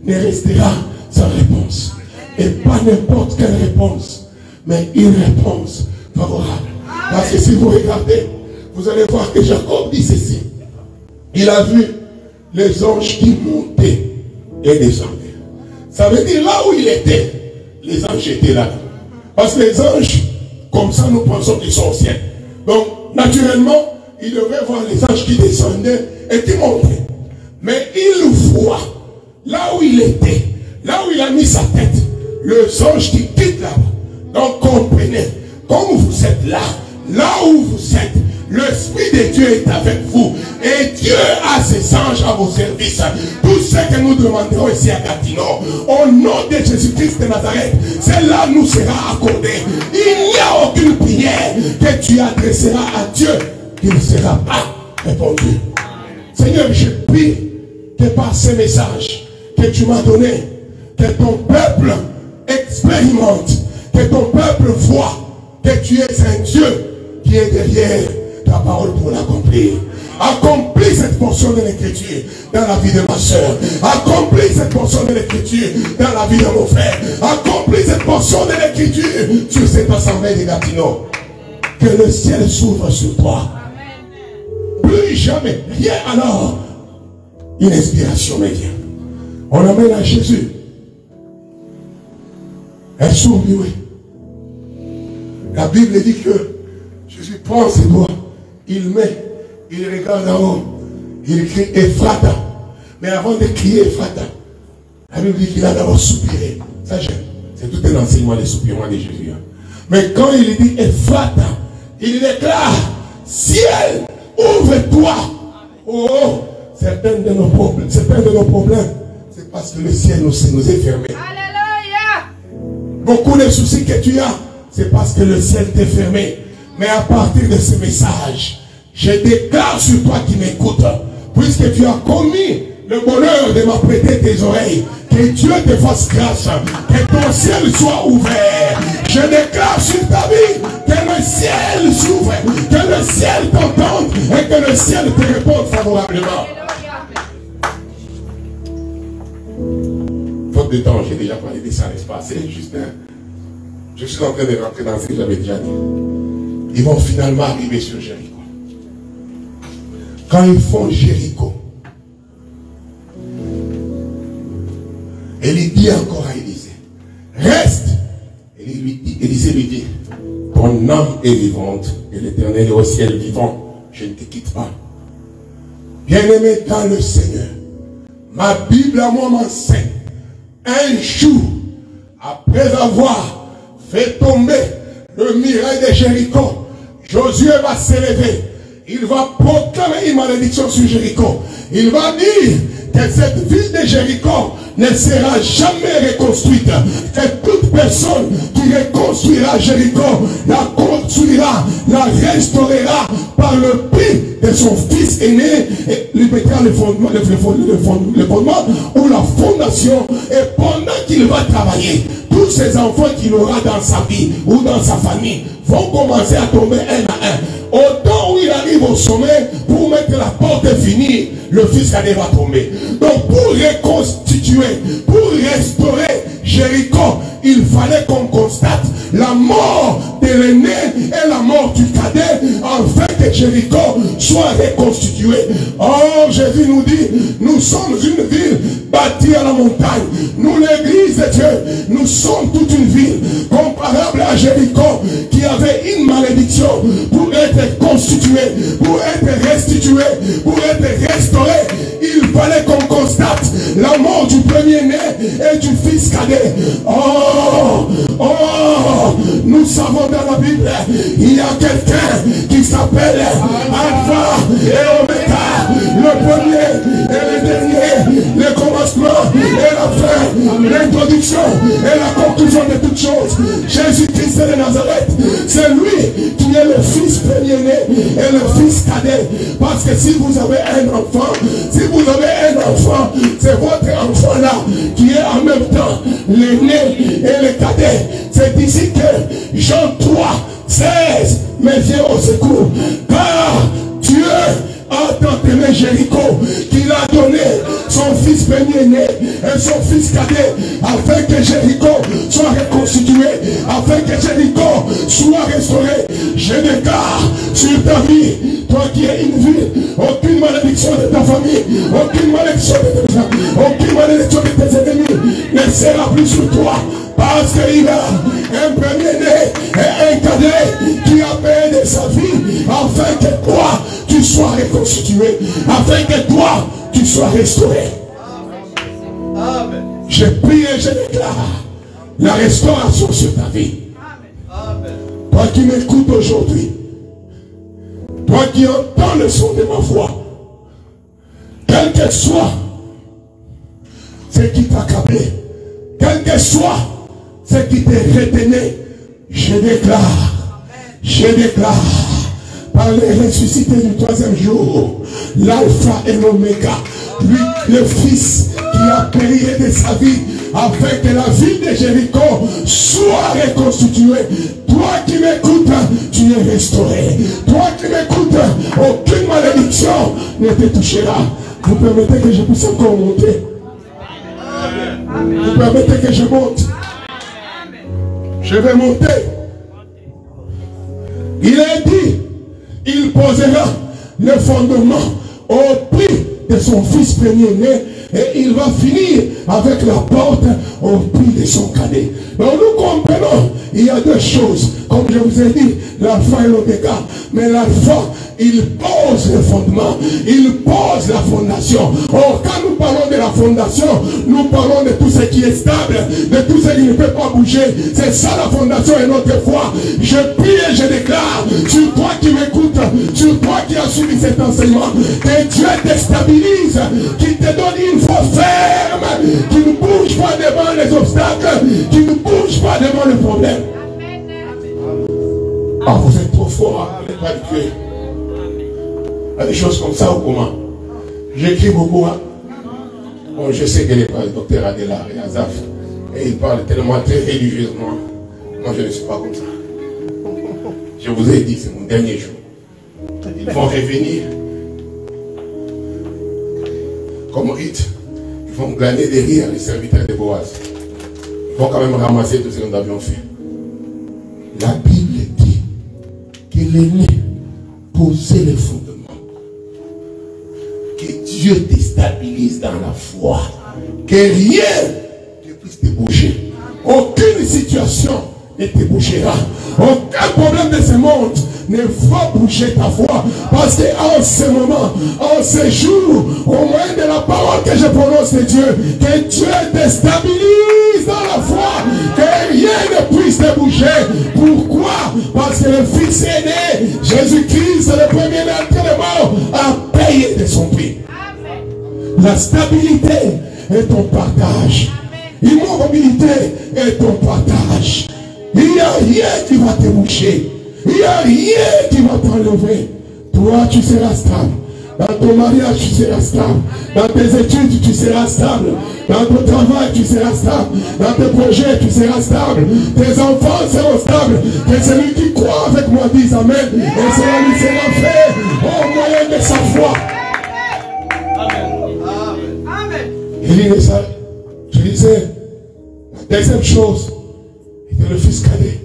ne restera sans réponse. Et pas n'importe quelle réponse, mais une réponse favorable. Parce que si vous regardez, vous allez voir que Jacob dit ceci. Il a vu les anges qui montaient et descendaient. Ça veut dire là où il était, les anges étaient là. Parce que les anges, comme ça nous pensons qu'ils sont au ciel. Donc, naturellement, il devrait voir les anges qui descendaient et qui montaient. Mais il voit, là où il était, là où il a mis sa tête, les anges qui quittent là-bas. Donc, comprenez, comme vous êtes là, là où vous êtes, l'Esprit de Dieu est avec vous. Et Dieu a ses anges à vos services. Tout ce que nous demanderons ici à Gatineau, au nom de Jésus-Christ de Nazareth, cela nous sera accordé. Il n'y a aucune prière que tu adresseras à Dieu qui ne sera pas répondue. Seigneur, je prie que par ces messages que tu m'as donnés, que ton peuple expérimente, que ton peuple voit que tu es un Dieu qui est derrière ta parole pour l'accomplir. Accomplis cette portion de l'écriture dans la vie de ma soeur. Accomplis cette portion de l'écriture dans la vie de mon frère. Accomplis cette portion de l'écriture sur cette assemblée de Gatineau. Que le ciel s'ouvre sur toi. Plus jamais, rien alors, une inspiration me vient. On amène à Jésus. Elle s'ouvre, oui. La Bible dit que Jésus prend ses doigts, il met, il regarde en haut, il crie Ephrata. Mais avant de crier Ephrata, la Bible dit qu'il a d'abord soupiré. Ça, c'est tout un enseignement des soupirements de Jésus. Mais quand il dit Ephrata, il déclare, ciel, ouvre-toi. Oh, certains de nos problèmes, c'est parce que le ciel nous est fermé. Alléluia. Beaucoup de soucis que tu as, c'est parce que le ciel t'est fermé. Mais à partir de ce message, je déclare sur toi qui m'écoutes, puisque tu as commis le bonheur de m'apprêter tes oreilles, que Dieu te fasse grâce, que ton ciel soit ouvert. Je déclare sur ta vie que le ciel s'ouvre, que le ciel t'entende et que le ciel te réponde favorablement. Faute de temps, j'ai déjà parlé de ça, n'est-ce pas? C'est juste je suis en train de rentrer dans ce que j'avais déjà dit. Ils vont finalement arriver sur Jéricho. Quand ils font Jéricho, Élie encore à Élisée, reste. Élisée lui dit, ton âme est vivante et l'Éternel est au ciel vivant, je ne te quitte pas. Bien-aimé dans le Seigneur, ma Bible à moi m'enseigne, un jour, après avoir fait tomber le muraille de Jéricho, Josué va s'élever. Il va proclamer une malédiction sur Jéricho. Il va dire que cette ville de Jéricho ne sera jamais reconstruite. Que toute personne qui reconstruira Jéricho la construira, la restaurera par le prix de son fils aîné et lui mettra le fondement ou la fondation. Et pendant qu'il va travailler, tous ces enfants qu'il aura dans sa vie ou dans sa famille vont commencer à tomber un à un. Autant où il arrive au sommet, pour mettre la porte et finir, le fils cadet va tomber. Donc pour reconstituer, pour restaurer Jéricho, il fallait qu'on constate la mort de l'aîné et la mort du cadet, afin que Jéricho soit reconstitué. Or Jésus nous dit, nous sommes une ville bâtie à la montagne. Nous l'église de Dieu, nous sommes toute une ville comparable à Jéricho qui avait une malédiction pour être constituée, pour être restituée, pour être restaurée. Il fallait qu'on constate la mort du premier-né et du fils cadet. Oh, nous savons dans la Bible, il y a quelqu'un qui s'appelle Alpha et Omega, le premier et le dernier, le commencement et la fin, l'introduction et la conclusion de toutes choses. Jésus-Christ de Nazareth, c'est lui qui est le fils premier-né et le fils cadet. Parce que si vous avez un enfant, c'est votre enfant là qui est en même temps l'aîné et le cadet. C'est d'ici que Jean 3, 16 me vient au secours. Car Dieu a tant aimé Jéricho qu'il a donné son fils premier-né et son fils cadet, afin que Jéricho soit reconstitué, afin que Jéricho soit restauré. Je déclare sur ta vie, toi qui es une ville, aucune malédiction de ta famille, aucune malédiction de tes gens, aucune malédiction de tes ennemis ne sera plus sur toi. Parce qu'il y a un premier-né et un cadet qui a payé de sa vie, afin que toi, tu sois reconstitué, afin que toi, tu sois restauré. Amen. Je prie et je déclare la restauration sur ta vie. Amen. Toi qui m'écoutes aujourd'hui, toi qui entends le son de ma voix, quel que soit ce qui t'accablait, quel que soit ce qui te retenait, je déclare, par les ressuscités du troisième jour, l'alpha et l'oméga, lui, le fils qui a payé de sa vie, afin que la vie de Jéricho soit reconstituée. Toi qui m'écoutes, tu es restauré. Toi qui m'écoutes, aucune malédiction ne te touchera. Vous permettez que je puisse encore monter? Vous permettez que je monte? Je vais monter. Il est dit, il posera le fondement au prix de son fils premier-né et il va finir avec la porte au prix de son cadet. Donc nous comprenons, il y a deux choses. Comme je vous ai dit, l'alpha et l'oméga. Mais l'alpha, il pose le fondement. Il pose la fondation. Or, quand nous parlons de la fondation, nous parlons de tout ce qui est stable, de tout ce qui ne peut pas bouger. C'est ça la fondation et notre foi. Je prie et je déclare sur toi qui m'écoutes, sur toi qui as suivi cet enseignement, que Dieu te stabilise, qu'il te donne une foi ferme, qui ne bouge pas devant les obstacles, qui ne bouge pas devant le problème. Ah, vous êtes trop fort, vous n'êtes pas habitué. Il y a des choses comme ça ou comment? J'écris beaucoup. Hein? Bon, je sais qu'elle n'est pas le docteur Adela et Azaf. Et il parle tellement très religieusement. Moi, je ne suis pas comme ça. Je vous ai dit, c'est mon dernier jour. Ils vont revenir comme rite. Ils vont glaner derrière les serviteurs de Boaz. Ils vont quand même ramasser tout ce que nous avions fait. La Bible dit qu'il est né poser les fondements. Que Dieu te stabilise dans la foi. Que rien ne puisse te bouger. Aucune situation ne te bougera. Aucun problème de ce monde ne va bouger ta foi. Parce qu'en ce moment, en ce jour, au moyen de la parole que je prononce de Dieu, que Dieu te stabilise dans la foi. Que rien ne puisse te bouger. Pourquoi? Parce que le Fils aîné, Jésus-Christ, le premier maître de mort, a payé de son prix. La stabilité est ton partage. L'immobilité est ton partage. Il n'y a rien qui va te bouger. Il n'y a rien qui va t'enlever. Toi, tu seras stable. Dans ton mariage, tu seras stable. Dans tes études, tu seras stable. Dans ton travail, tu seras stable. Dans tes projets, tu seras stable. Tes enfants seront stables. Que celui qui croit avec moi dise Amen. Et cela lui sera fait au moyen de sa foi. Je disais, la deuxième chose était le fils cadet.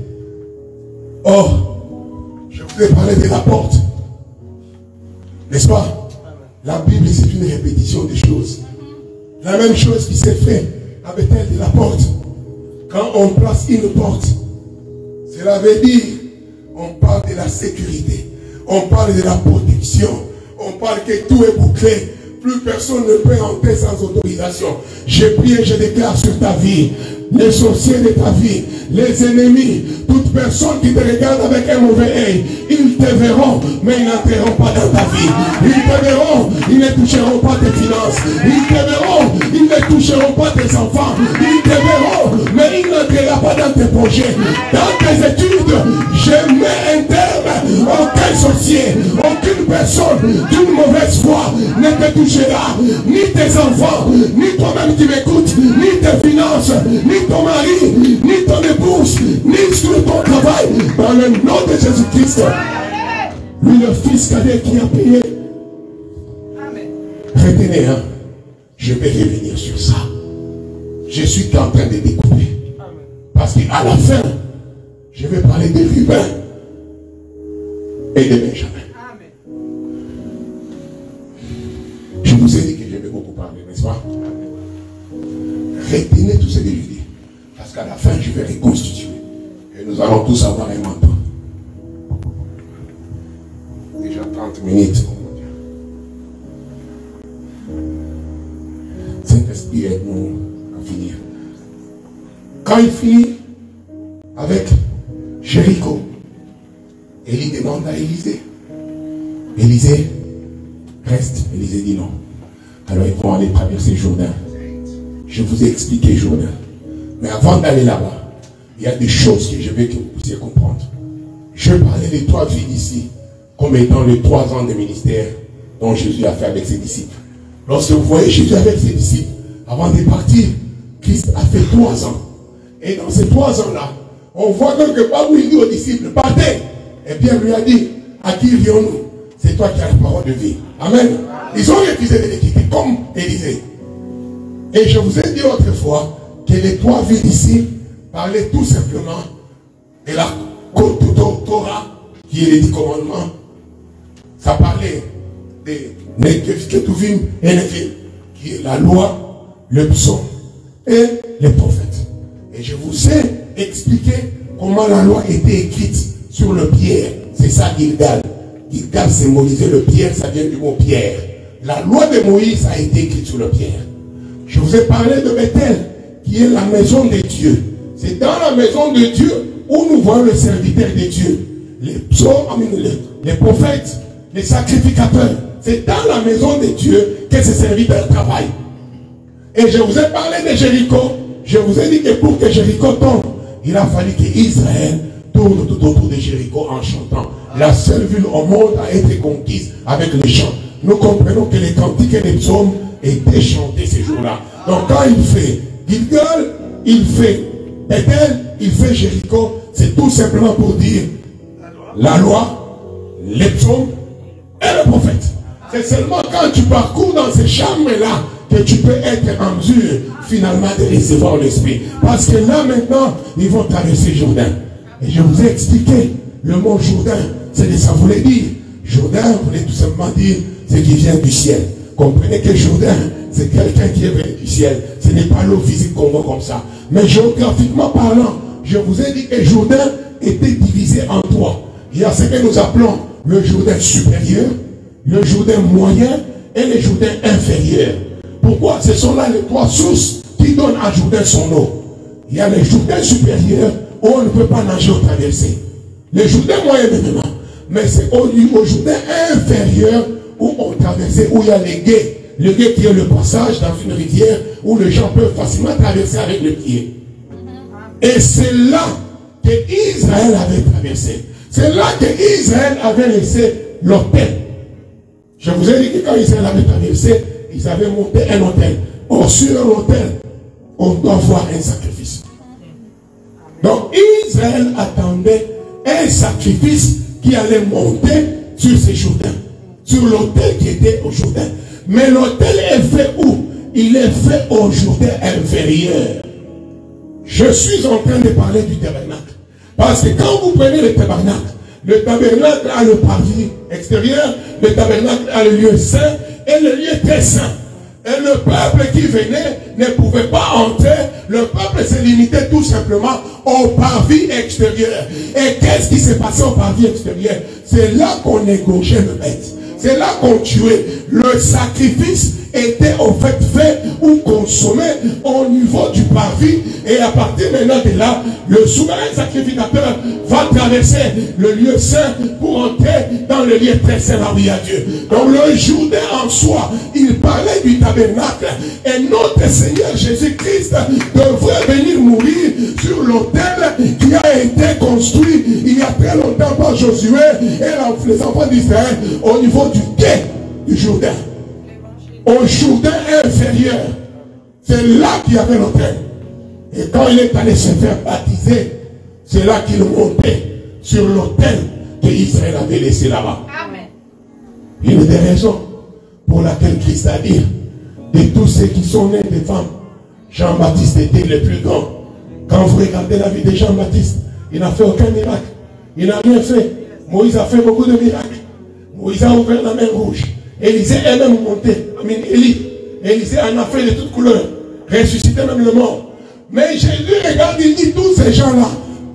Or, je vous ai parlé de la porte. N'est-ce pas? La Bible, c'est une répétition des choses. La même chose qui s'est fait à Bethel de la porte. Quand on place une porte, cela veut dire, on parle de la sécurité. On parle de la protection. On parle que tout est bouclé. Plus personne ne peut entrer sans autorisation. Je prie et je déclare sur ta vie, les sorciers de ta vie, les ennemis, toute personne qui te regarde avec un mauvais œil, ils te verront, mais ils n'entreront pas dans ta vie. Ils te verront, ils ne toucheront pas tes finances. Ils te verront, ils ne toucheront pas tes enfants. Ils te verront, mais ils n'entreront pas dans tes projets. Dans tes études, je mets un terme. Aucun sorcier, aucune personne d'une mauvaise foi ne te touchera. Ni tes enfants, ni toi-même qui m'écoutes, ni tes finances, ni ton mari, ni ton épouse, ni sur ton travail. Dans le nom de Jésus-Christ. Lui, le fils cadet qui a payé. Retenez, hein, je vais revenir sur ça. Je suis en train de découper. Parce qu'à la fin, je vais parler de Ruben et de Benjamin. Je vous ai dit que je vais beaucoup parler, n'est-ce pas? Retenez tout ce que je dis. Parce qu'à la fin, je vais reconstituer. Et nous allons tous avoir un manteau. Déjà 30 minutes. Saint-Esprit aide-nous à finir. Quand il finit avec Jéricho, Élie demande à Élisée. Élisée reste. Élisée dit non. Alors ils vont aller traverser Jourdain. Je vous ai expliqué Jourdain. Mais avant d'aller là-bas, il y a des choses que je veux que vous puissiez comprendre. Je parlais des 3 vies ici, comme étant les 3 ans de ministère dont Jésus a fait avec ses disciples. Lorsque vous voyez Jésus avec ses disciples, avant de partir, Christ a fait 3 ans. Et dans ces 3 ans-là, on voit quelque part où il dit aux disciples, partez. Et Pierre lui a dit, à qui irions-nous? C'est toi qui as la parole de vie. Amen. Ils ont refusé de les quitter, comme Élisée. Et je vous ai dit autrefois que les 3 villes ici parlaient tout simplement de la Torah, qui est les 10 commandements. Ça parlait de Ketuvim et Nephim, qui est la loi, le psaume et les prophètes. Et je vous ai expliqué comment la loi était écrite sur le pierre. C'est ça Gilgal. Gilgal symbolisait le pierre, ça vient du mot pierre. La loi de Moïse a été écrite sur le pierre. Je vous ai parlé de Bethel, qui est la maison de Dieu. C'est dans la maison de Dieu où nous voyons le serviteur de Dieu. Les psaumes, les prophètes, les sacrificateurs. C'est dans la maison de Dieu que ces serviteurs travaillent. Et je vous ai parlé de Jéricho. Je vous ai dit que pour que Jéricho tombe, il a fallu qu'Israël tourne tout autour de Jéricho en chantant. La seule ville au monde a été conquise avec les chants. Nous comprenons que les cantiques et les psaumes étaient chantés ces jours-là. Donc quand il fait Gilgal, il fait Bethel, il fait Jéricho, c'est tout simplement pour dire la loi, les psaumes et le prophète. C'est seulement quand tu parcours dans ces chambres-là que tu peux être en mesure finalement de recevoir l'Esprit. Parce que là maintenant, ils vont traverser Jourdain. Et je vous ai expliqué, le mot Jourdain, c'est de ça voulait dire. Jourdain voulait tout simplement dire ce qui vient du ciel. Comprenez que Jourdain, c'est quelqu'un qui est venu du ciel. Ce n'est pas l'eau physique qu'on voit comme ça. Mais géographiquement parlant, je vous ai dit que Jourdain était divisé en trois. Il y a ce que nous appelons le Jourdain supérieur, le Jourdain moyen et le Jourdain inférieur. Pourquoi? Ce sont là les trois sources qui donnent à Jourdain son eau. Il y a le Jourdain supérieur où on ne peut pas nager ou traverser. Le Jourdain moyen maintenant. Mais c'est au Jourdain inférieur où on traversait, où il y a les gués. Le gué qui est le passage dans une rivière où les gens peuvent facilement traverser avec le pied. Et c'est là que Israël avait traversé. C'est là que Israël avait laissé l'autel. Je vous ai dit que quand Israël avait traversé, ils avaient monté un autel. Or, sur l'autel, on doit voir un sacrifice. Donc, Israël attendait un sacrifice qui allait monter sur ces Jourdains. Sur l'autel qui était au Jourdain. Mais l'autel est fait où? Il est fait au Jourdain inférieur. Je suis en train de parler du tabernacle. Parce que quand vous prenez le tabernacle a le parvis extérieur, le tabernacle a le lieu saint et le lieu très saint. Et le peuple qui venait ne pouvait pas entrer. Le peuple se limitait tout simplement au parvis extérieur. Et qu'est-ce qui s'est passé au parvis extérieur? C'est là qu'on égorgeait le bête. C'est là qu'on tuait. Le sacrifice était au fait ou consommé au niveau du parvis. Et à partir maintenant de là, le souverain sacrificateur va traverser le lieu saint pour entrer dans le lieu très saint là où il y a Dieu. Donc le Jourdain en soi, il parlait du tabernacle. Et notre Seigneur Jésus-Christ devrait venir mourir sur l'autel qui a été construit il y a très longtemps par Josué et les enfants d'Israël au niveau du quai du Jourdain. Au Jourdain inférieur, c'est là qu'il y avait l'autel. Et quand il est allé se faire baptiser, c'est là qu'il montait sur l'autel que Israël avait laissé là-bas. Une des raisons pour laquelle Christ a dit, de tous ceux qui sont nés des femmes, Jean-Baptiste était le plus grand. Quand vous regardez la vie de Jean-Baptiste, il n'a fait aucun miracle. Il n'a rien fait. Moïse a fait beaucoup de miracles. Moïse a ouvert la mer rouge. Élisée est même monté. Élisée en a fait de toutes couleurs. Ressuscité même le mort. Mais Jésus regarde, il dit tous ces gens-là,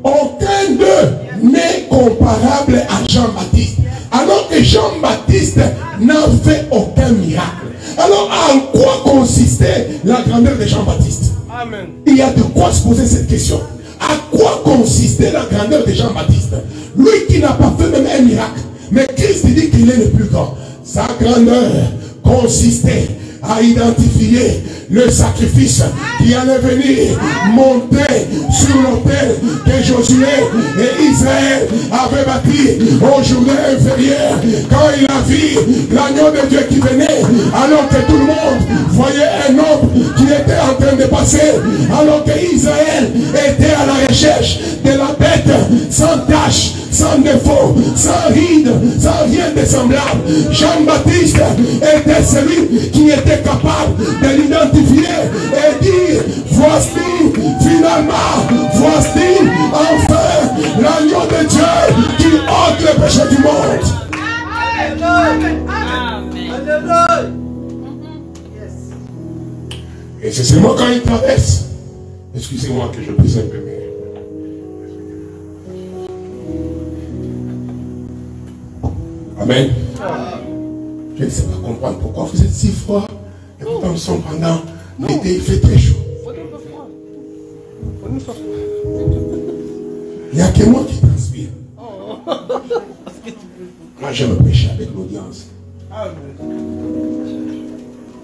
aucun d'eux n'est comparable à Jean-Baptiste. Alors que Jean-Baptiste n'a fait aucun miracle. Alors en quoi consistait la grandeur de Jean-Baptiste? Amen. Il y a de quoi se poser cette question. À quoi consistait la grandeur de Jean-Baptiste? Lui qui n'a pas fait même un miracle. Mais Christ dit qu'il est le plus grand. Sa grandeur consistait à identifier le sacrifice qui allait venir monter sur l'autel que Josué et Israël avaient bâti au Jourdain inférieur. Quand il a vu l'agneau de Dieu qui venait, alors que tout le monde voyait un homme qui était en train de passer, alors que Israël était à la recherche de la bête sans tache, sans défaut, sans ride, sans rien de semblable. Jean-Baptiste était celui qui était capable de l'identifier et dire, voici finalement, voici enfin l'agneau de Dieu qui ôte le péché du monde. Alléluia. Et c'est seulement quand il traverse, excusez-moi que je puisse un peu mieux. Amen. Je ne sais pas comprendre pourquoi vous êtes si froid. Et pourtant nous sommes pendant l'été, il fait très chaud. Il n'y a que moi qui transpire. Moi j'aime prêcher avec l'audience.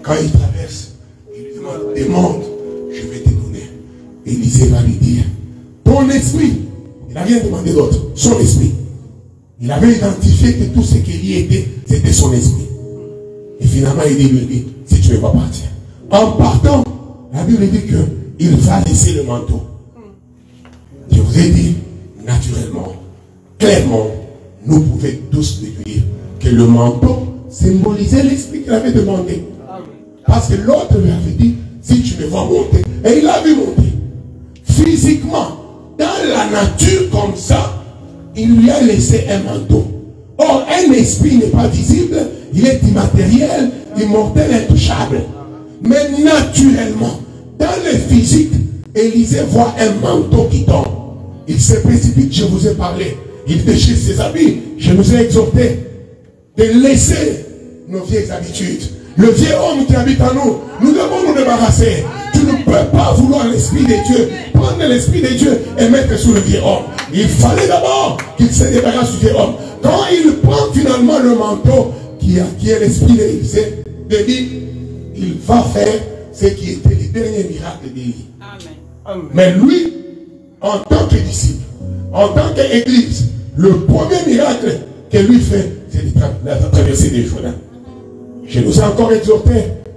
Quand il traverse, il lui demande, je vais te donner. Élisée va lui dire, ton esprit, il n'a rien demandé d'autre, son esprit. Il avait identifié que tout ce qu'il y était, c'était son esprit. Et finalement, il lui dit, si tu ne veux pas partir. En partant, la Bible dit qu'il va laisser le manteau. Je vous ai dit, naturellement, clairement, nous pouvons tous déduire que le manteau symbolisait l'esprit qu'il avait demandé. Parce que l'autre lui avait dit, si tu me vois monter, et il a vu monter. Physiquement, dans la nature comme ça, il lui a laissé un manteau. Or, un esprit n'est pas visible, il est immatériel, immortel, intouchable. Mais naturellement, dans le physique, Élisée voit un manteau qui tombe. Il se précipite, je vous ai parlé. Il déchire ses habits. Je nous ai exhorté de laisser nos vieilles habitudes. Le vieil homme qui habite en nous, nous devons nous débarrasser. Tu ne peux pas vouloir l'esprit de Dieu, prendre l'esprit de Dieu et mettre sous le vieil homme. Il fallait d'abord qu'il se débarrasse du vieil homme. Quand il prend finalement le manteau qui est l'esprit d'Élisée, il va faire ce qui était le dernier miracle d'Élie. Mais lui, en tant que disciple, en tant qu'église, le premier miracle que lui fait, c'est de traverser des Jourdains. Je nous ai encore exhorté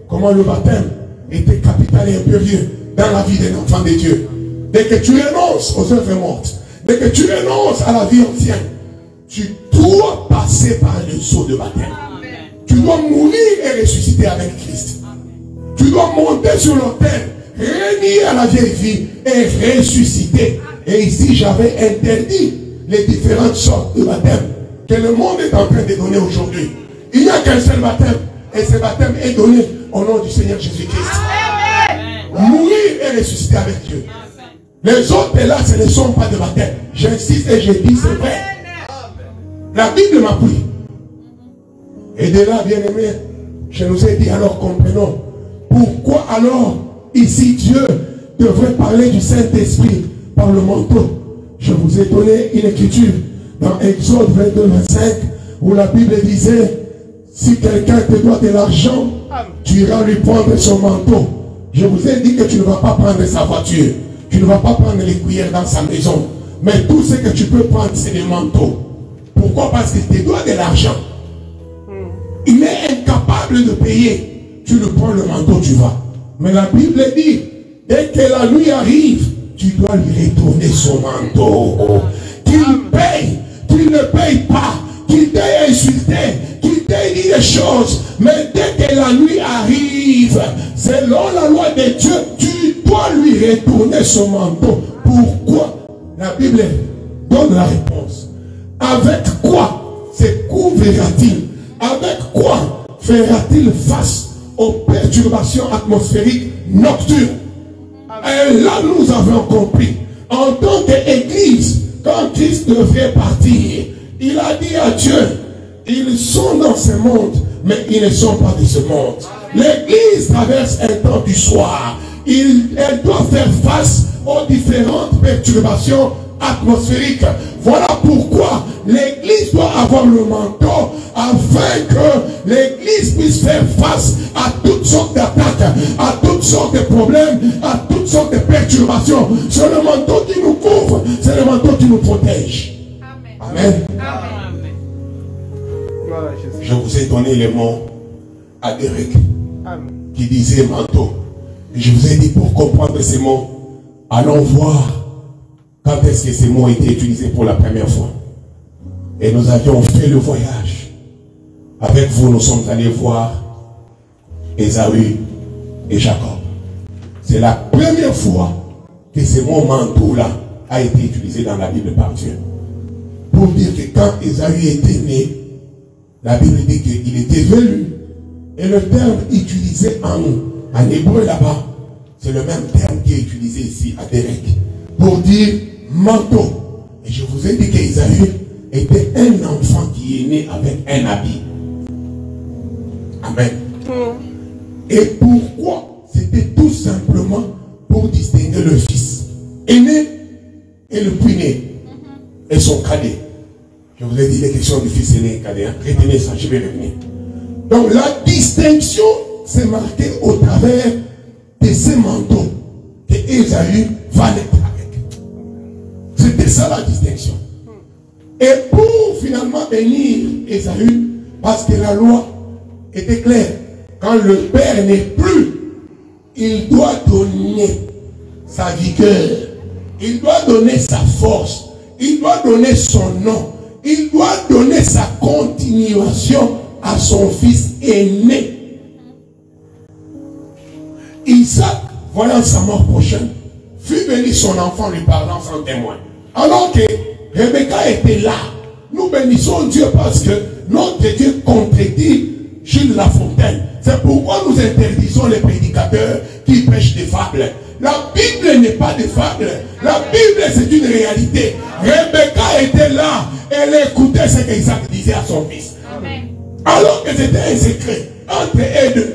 comment le baptême était capital et impérieux dans la vie d'un enfant de Dieu. Dès que tu renonces aux œuvres mortes, dès que tu renonces à la vie ancienne, tu dois passer par le seau de baptême. Tu dois mourir et ressusciter avec Christ. Tu dois monter sur l'autel, renier à la vieille vie et ressusciter. Et ici, j'avais interdit les différentes sortes de baptême que le monde est en train de donner aujourd'hui. Il n'y a qu'un seul baptême. Et ce baptême est donné au nom du Seigneur Jésus-Christ. Mourir et ressusciter avec Dieu. Les autres là, ce ne sont pas de baptême. J'insiste et je dis, c'est vrai. La Bible m'appuie. Et de là, bien aimé, je nous ai dit, alors comprenons. Pourquoi alors, ici, Dieu devrait parler du Saint-Esprit par le manteau? Je vous ai donné une écriture dans Exode 22, 25, où la Bible disait, si quelqu'un te doit de l'argent, tu iras lui prendre son manteau. Je vous ai dit que tu ne vas pas prendre sa voiture. Tu ne vas pas prendre les cuillères dans sa maison. Mais tout ce que tu peux prendre, c'est des manteaux. Pourquoi? Parce qu'il te doit de l'argent. Il est incapable de payer. Tu le prends le manteau, tu vas. Mais la Bible dit, dès que la nuit arrive, tu dois lui retourner son manteau. Qu'il paye, qu'il ne paye pas, qu'il t'ait insulté, qu'il t'ait dit des choses. Mais dès que la nuit arrive, selon la loi de Dieu, tu dois lui retourner son manteau. Pourquoi? La Bible donne la réponse. Avec quoi se couvrira-t-il? Avec quoi fera-t-il face aux perturbations atmosphériques nocturnes? Et là, nous avons compris. En tant qu'Église, quand Christ devrait partir, il a dit à Dieu, ils sont dans ce monde, mais ils ne sont pas de ce monde. L'Église traverse un temps du soir. Elle doit faire face aux différentes perturbations atmosphériques. Voilà pourquoi l'Église doit avoir le manteau afin que l'Église puisse faire face à toutes sortes d'attaques, à toutes sortes de problèmes, à toutes sortes de perturbations. C'est le manteau qui nous couvre, c'est le manteau qui nous protège. Amen. Amen. Je vous ai donné les mots à Derek qui disait manteau. Et je vous ai dit, pour comprendre ces mots, allons voir quand est-ce que ces mots étaient utilisés pour la première fois. Et nous avions fait le voyage. Avec vous, nous sommes allés voir Ésaü et Jacob. C'est la première fois que ce mot manteau-là a été utilisé dans la Bible par Dieu. Pour dire que quand Ésaü était né, la Bible dit qu'il était velu. Et le terme utilisé en hébreu là-bas, c'est le même terme qui est utilisé ici à Derek. Pour dire manteau. Et je vous ai dit qu'Ésaü était un enfant qui est né avec un habit. Amen. Et pourquoi? C'était tout simplement pour distinguer le fils aîné et le plus né et son cadet. Je vous ai dit les questions du fils aîné et cadet. Retenez ça, je vais revenir. Donc la distinction s'est marquée au travers de ces manteaux que Ésaü va naître avec. C'était ça la distinction. Et pour finalement bénir Ésaü, parce que la loi était claire, quand le père n'est plus, il doit donner sa vigueur, il doit donner sa force, il doit donner son nom, il doit donner sa continuation à son fils aîné. Isaac, voyant sa mort prochaine, fut béni son enfant lui parlant sans témoin. Alors que Rebecca était là. Nous bénissons Dieu parce que notre Dieu contredit Jules Lafontaine. C'est pourquoi nous interdisons les prédicateurs qui prêchent des fables. La Bible n'est pas des fables. La Bible, c'est une réalité. Rebecca était là. Elle écoutait ce qu'Isaac disait à son fils. Amen. Alors que c'était un secret entre eux deux.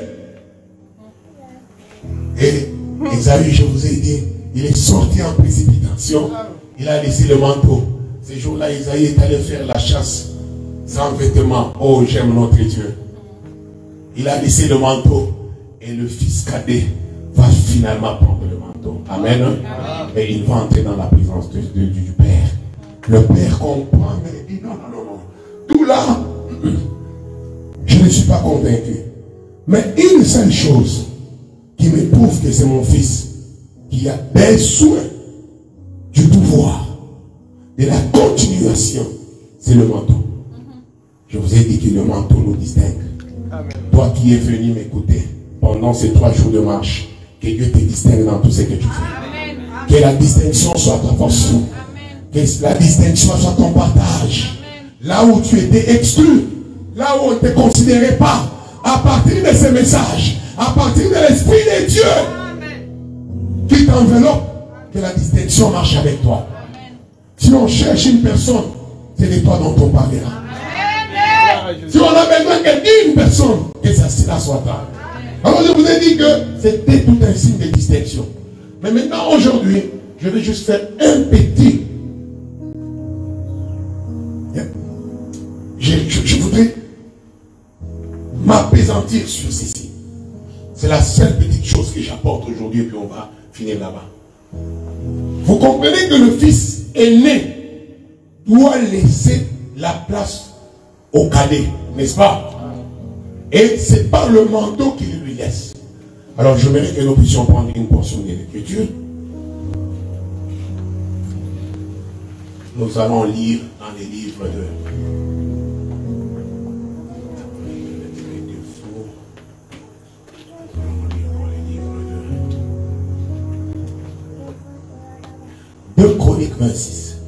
Et Ésaü, je vous ai dit, il est sorti en précipitation. Il a laissé le manteau. Ces jours-là, Ésaü est allé faire la chasse sans vêtements. Oh, j'aime notre Dieu. Il a laissé le manteau et le fils cadet va finalement prendre le manteau. Amen. Et il va entrer dans la présence du Père. Le Père comprend, mais il dit non, non, non, non. Tout là, je ne suis pas convaincu. Mais une seule chose qui me prouve que c'est mon fils qui a besoin du pouvoir, de la continuation, c'est le manteau. Je vous ai dit que le manteau nous distingue. Amen. Toi qui es venu m'écouter pendant ces 3 jours de marche, que Dieu te distingue dans tout ce que tu fais. Amen. Que la distinction soit ta portion. Que la distinction soit ton partage. Amen. Là où tu étais exclu, là où on ne te considérait pas, à partir de ces messages, à partir de l'Esprit de Dieu, amen, qui t'enveloppe, que la distinction marche avec toi. Amen. Si on cherche une personne, c'est de toi dont on parlera. Si on a besoin d'une personne, que ça soit toi. Alors je vous ai dit que c'était tout un signe de distinction. Mais maintenant, aujourd'hui, je vais juste faire un petit. Je voudrais m'apaisantir sur ceci. C'est la seule petite chose que j'apporte aujourd'hui, puis on va finir là-bas. Vous comprenez que le fils aîné doit laisser la place au cadet, n'est-ce pas? Et c'est par le manteau qu'il lui laisse. Alors je voudrais que nous puissions prendre une portion de l'écriture. Nous allons lire dans les livres de... de Chroniques 26.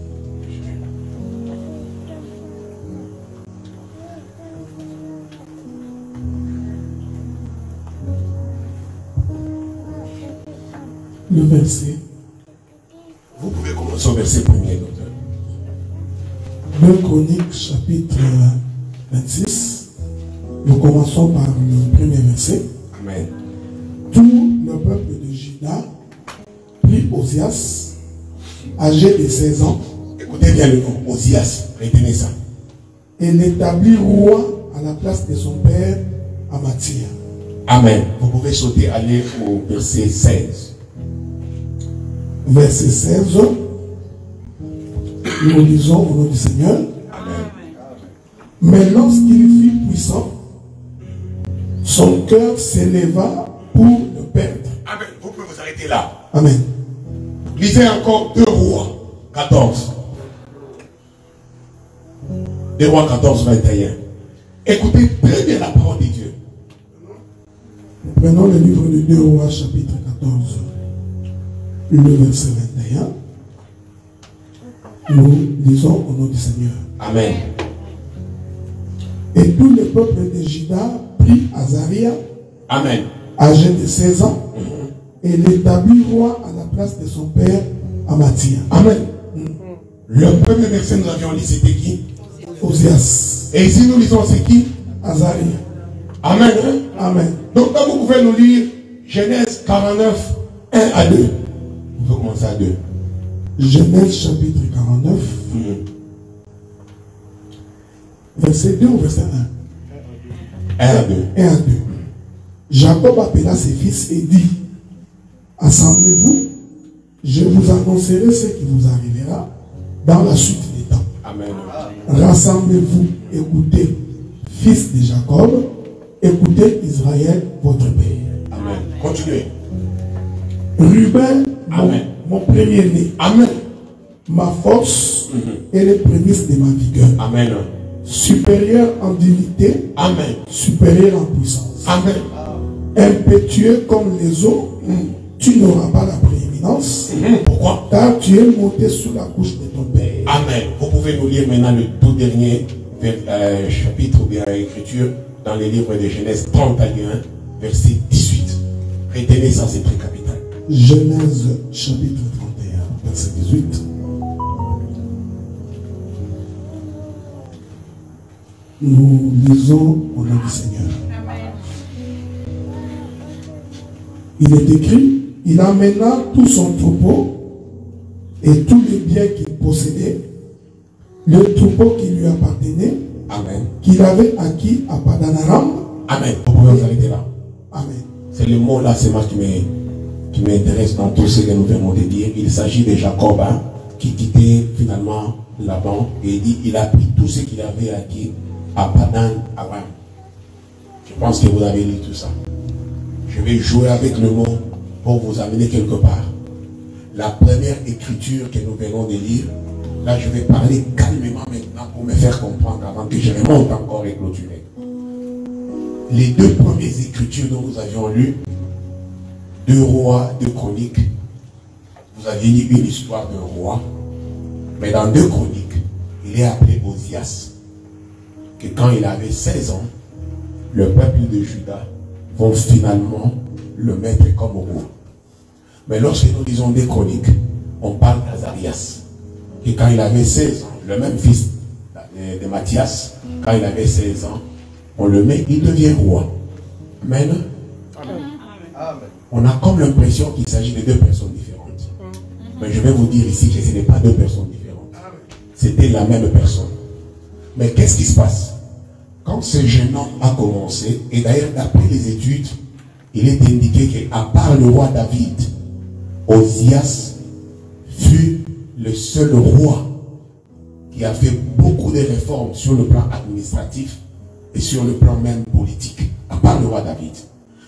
Le verset. Vous pouvez commencer au verset 1er, docteur. 2 Chroniques chapitre 26. Nous commençons par le premier verset. Amen. Tout le peuple de Juda prit Osias, âgé de 16 ans. Écoutez bien le nom, Osias, retenez ça. Et l'établit roi à la place de son père Amathia. Amen. Vous pouvez sauter, aller au verset 16. Verset 16. Nous lisons au nom du Seigneur. Amen. Mais lorsqu'il fut puissant, son cœur s'éleva pour le perdre. Amen. Vous pouvez vous arrêter là. Amen. Lisez encore 2 Rois 14. 2 Rois 14, 21. Écoutez très bien la parole de Dieu. Nous prenons le livre de 2 Rois chapitre 14. Le verset 21. Nous lisons au nom du Seigneur. Amen. Et tout le peuple de Juda prit Azaria, Amen, âgé de 16 ans, et l'établit roi à la place de son père Amathia. Amen. Le premier verset nous avions lu, c'était qui? Osias. Et ici nous lisons c'est qui? Azaria. Amen. Hein? Amen. Donc là vous pouvez nous lire Genèse 49, 1 à 2. On peut commencer à 2. Genèse chapitre 49, verset 2 ou verset 1? 1 à 2. 1 à 2. Jacob appela ses fils et dit, assemblez-vous, je vous annoncerai ce qui vous arrivera dans la suite des temps. Amen. Rassemblez-vous, écoutez, fils de Jacob, écoutez Israël, votre père. Amen. Continuez. Ruben, Amen. mon premier-né, Amen. ma force et les prémices de ma vigueur. Amen. Supérieur en dignité, Amen. supérieur en puissance. Amen. Impétueux comme les eaux, tu n'auras pas la prééminence, Pourquoi? car tu es monté sous la couche de ton père. Amen. Vous pouvez nous lire maintenant le tout dernier chapitre ou bien écriture dans les livres de Genèse 31, verset 18. Retenez ça, c'est très capital. Genèse chapitre 31, verset 18. Nous lisons au nom du Seigneur. Il est écrit, il amena tout son troupeau et tous les biens qu'il possédait, le troupeau qui lui appartenait, Amen. qu'il avait acquis à Padan-Aram. Amen. Vous pouvez vous arrêter là. Amen. C'est le mot là, c'est moi qui m'intéresse dans tout ce que nous venons de dire. Il s'agit de Jacob hein, qui quittait finalement Laban et il dit il a pris tout ce qu'il avait acquis à Padan-Aram. Je pense que vous avez lu tout ça. Je vais jouer avec le mot pour vous amener quelque part. La première écriture que nous venons de lire, là je vais parler calmement maintenant pour me faire comprendre avant que je remonte encore et clôturer. Les deux premières écritures dont nous avions lu, 2 rois, 2 chroniques, vous aviez lu une histoire d'un roi, mais dans 2 chroniques, il est appelé Osias, que quand il avait 16 ans, le peuple de Juda vont finalement le mettre comme roi. Mais lorsque nous lisons des chroniques, on parle d'Azarias, que quand il avait 16 ans, le même fils de Matthias, quand il avait 16 ans, on le met, il devient roi. Amen. Amen. On a comme l'impression qu'il s'agit de 2 personnes différentes. Mais je vais vous dire ici que ce n'est pas 2 personnes différentes. C'était la même personne. Mais qu'est-ce qui se passe? Quand ce jeune homme a commencé, et d'ailleurs d'après les études, il est indiqué qu'à part le roi David, Osias fut le seul roi qui a fait beaucoup de réformes sur le plan administratif et sur le plan même politique, à part le roi David.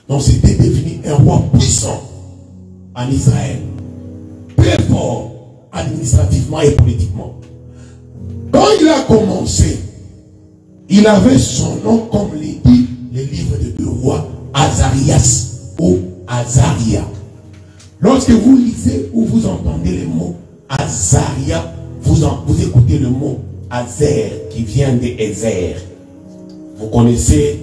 Donc c'était devenu un roi puissant en Israël, très fort administrativement et politiquement. Quand il a commencé, il avait son nom, comme les dit les livres de 2 rois, Azarias ou Azaria. Lorsque vous lisez ou vous entendez le mot Azaria, vous écoutez le mot Azer qui vient de Ezer. Vous connaissez,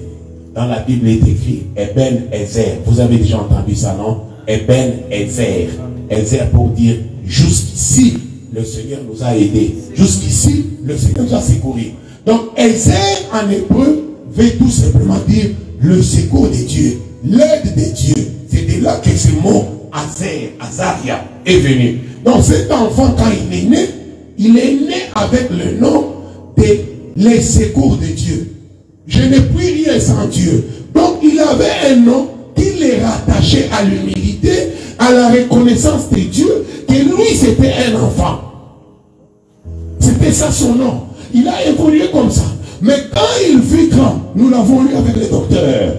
dans la Bible il est écrit Eben Ezer. Vous avez déjà entendu ça, non? Eben Ezer. Ezer pour dire jusqu'ici le Seigneur nous a aidés. Jusqu'ici le Seigneur nous a secourus. Donc Ezer en hébreu veut tout simplement dire le secours de Dieu, l'aide de Dieu. C'est de là que ce mot Azaria est venu. Donc cet enfant, quand il est né avec le nom de les secours de Dieu. Je ne puis rien sans Dieu. Donc il avait un nom qui les rattachait à l'humilité, à la reconnaissance de Dieu, que lui c'était un enfant. C'était ça son nom. Il a évolué comme ça. Mais quand il fut grand, nous l'avons lu avec les docteurs,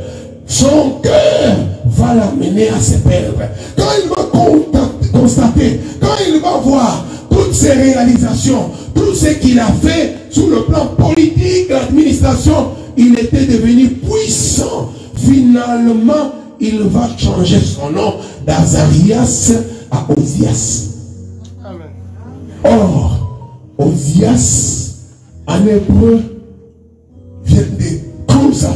son cœur va l'amener à se perdre. Quand il va constater, quand il va voir toutes ses réalisations, tout ce qu'il a fait sur le plan politique, l'administration, il était devenu puissant. Finalement, il va changer son nom d'Azarias à Osias. Amen. Or, Osias, en hébreu, vient de comme ça,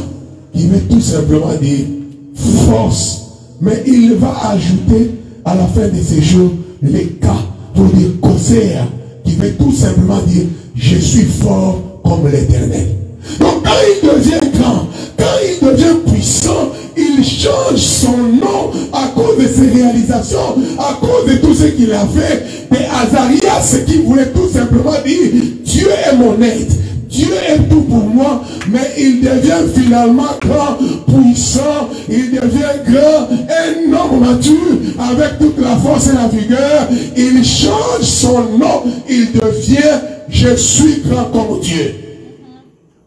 qui veut tout simplement dire force. Mais il va ajouter à la fin de ces jours les cas pour dire concert, qui veut tout simplement dire je suis fort comme l'Éternel. Donc quand il devient grand, quand il devient puissant, il change son nom à cause de ses réalisations, à cause de tout ce qu'il a fait. Mais Azarias, ce qu'il voulait tout simplement dire, Dieu est mon aide. Dieu est tout pour moi, mais il devient finalement grand, puissant, il devient grand, un homme mature, avec toute la force et la vigueur. Il change son nom, il devient, je suis grand comme Dieu.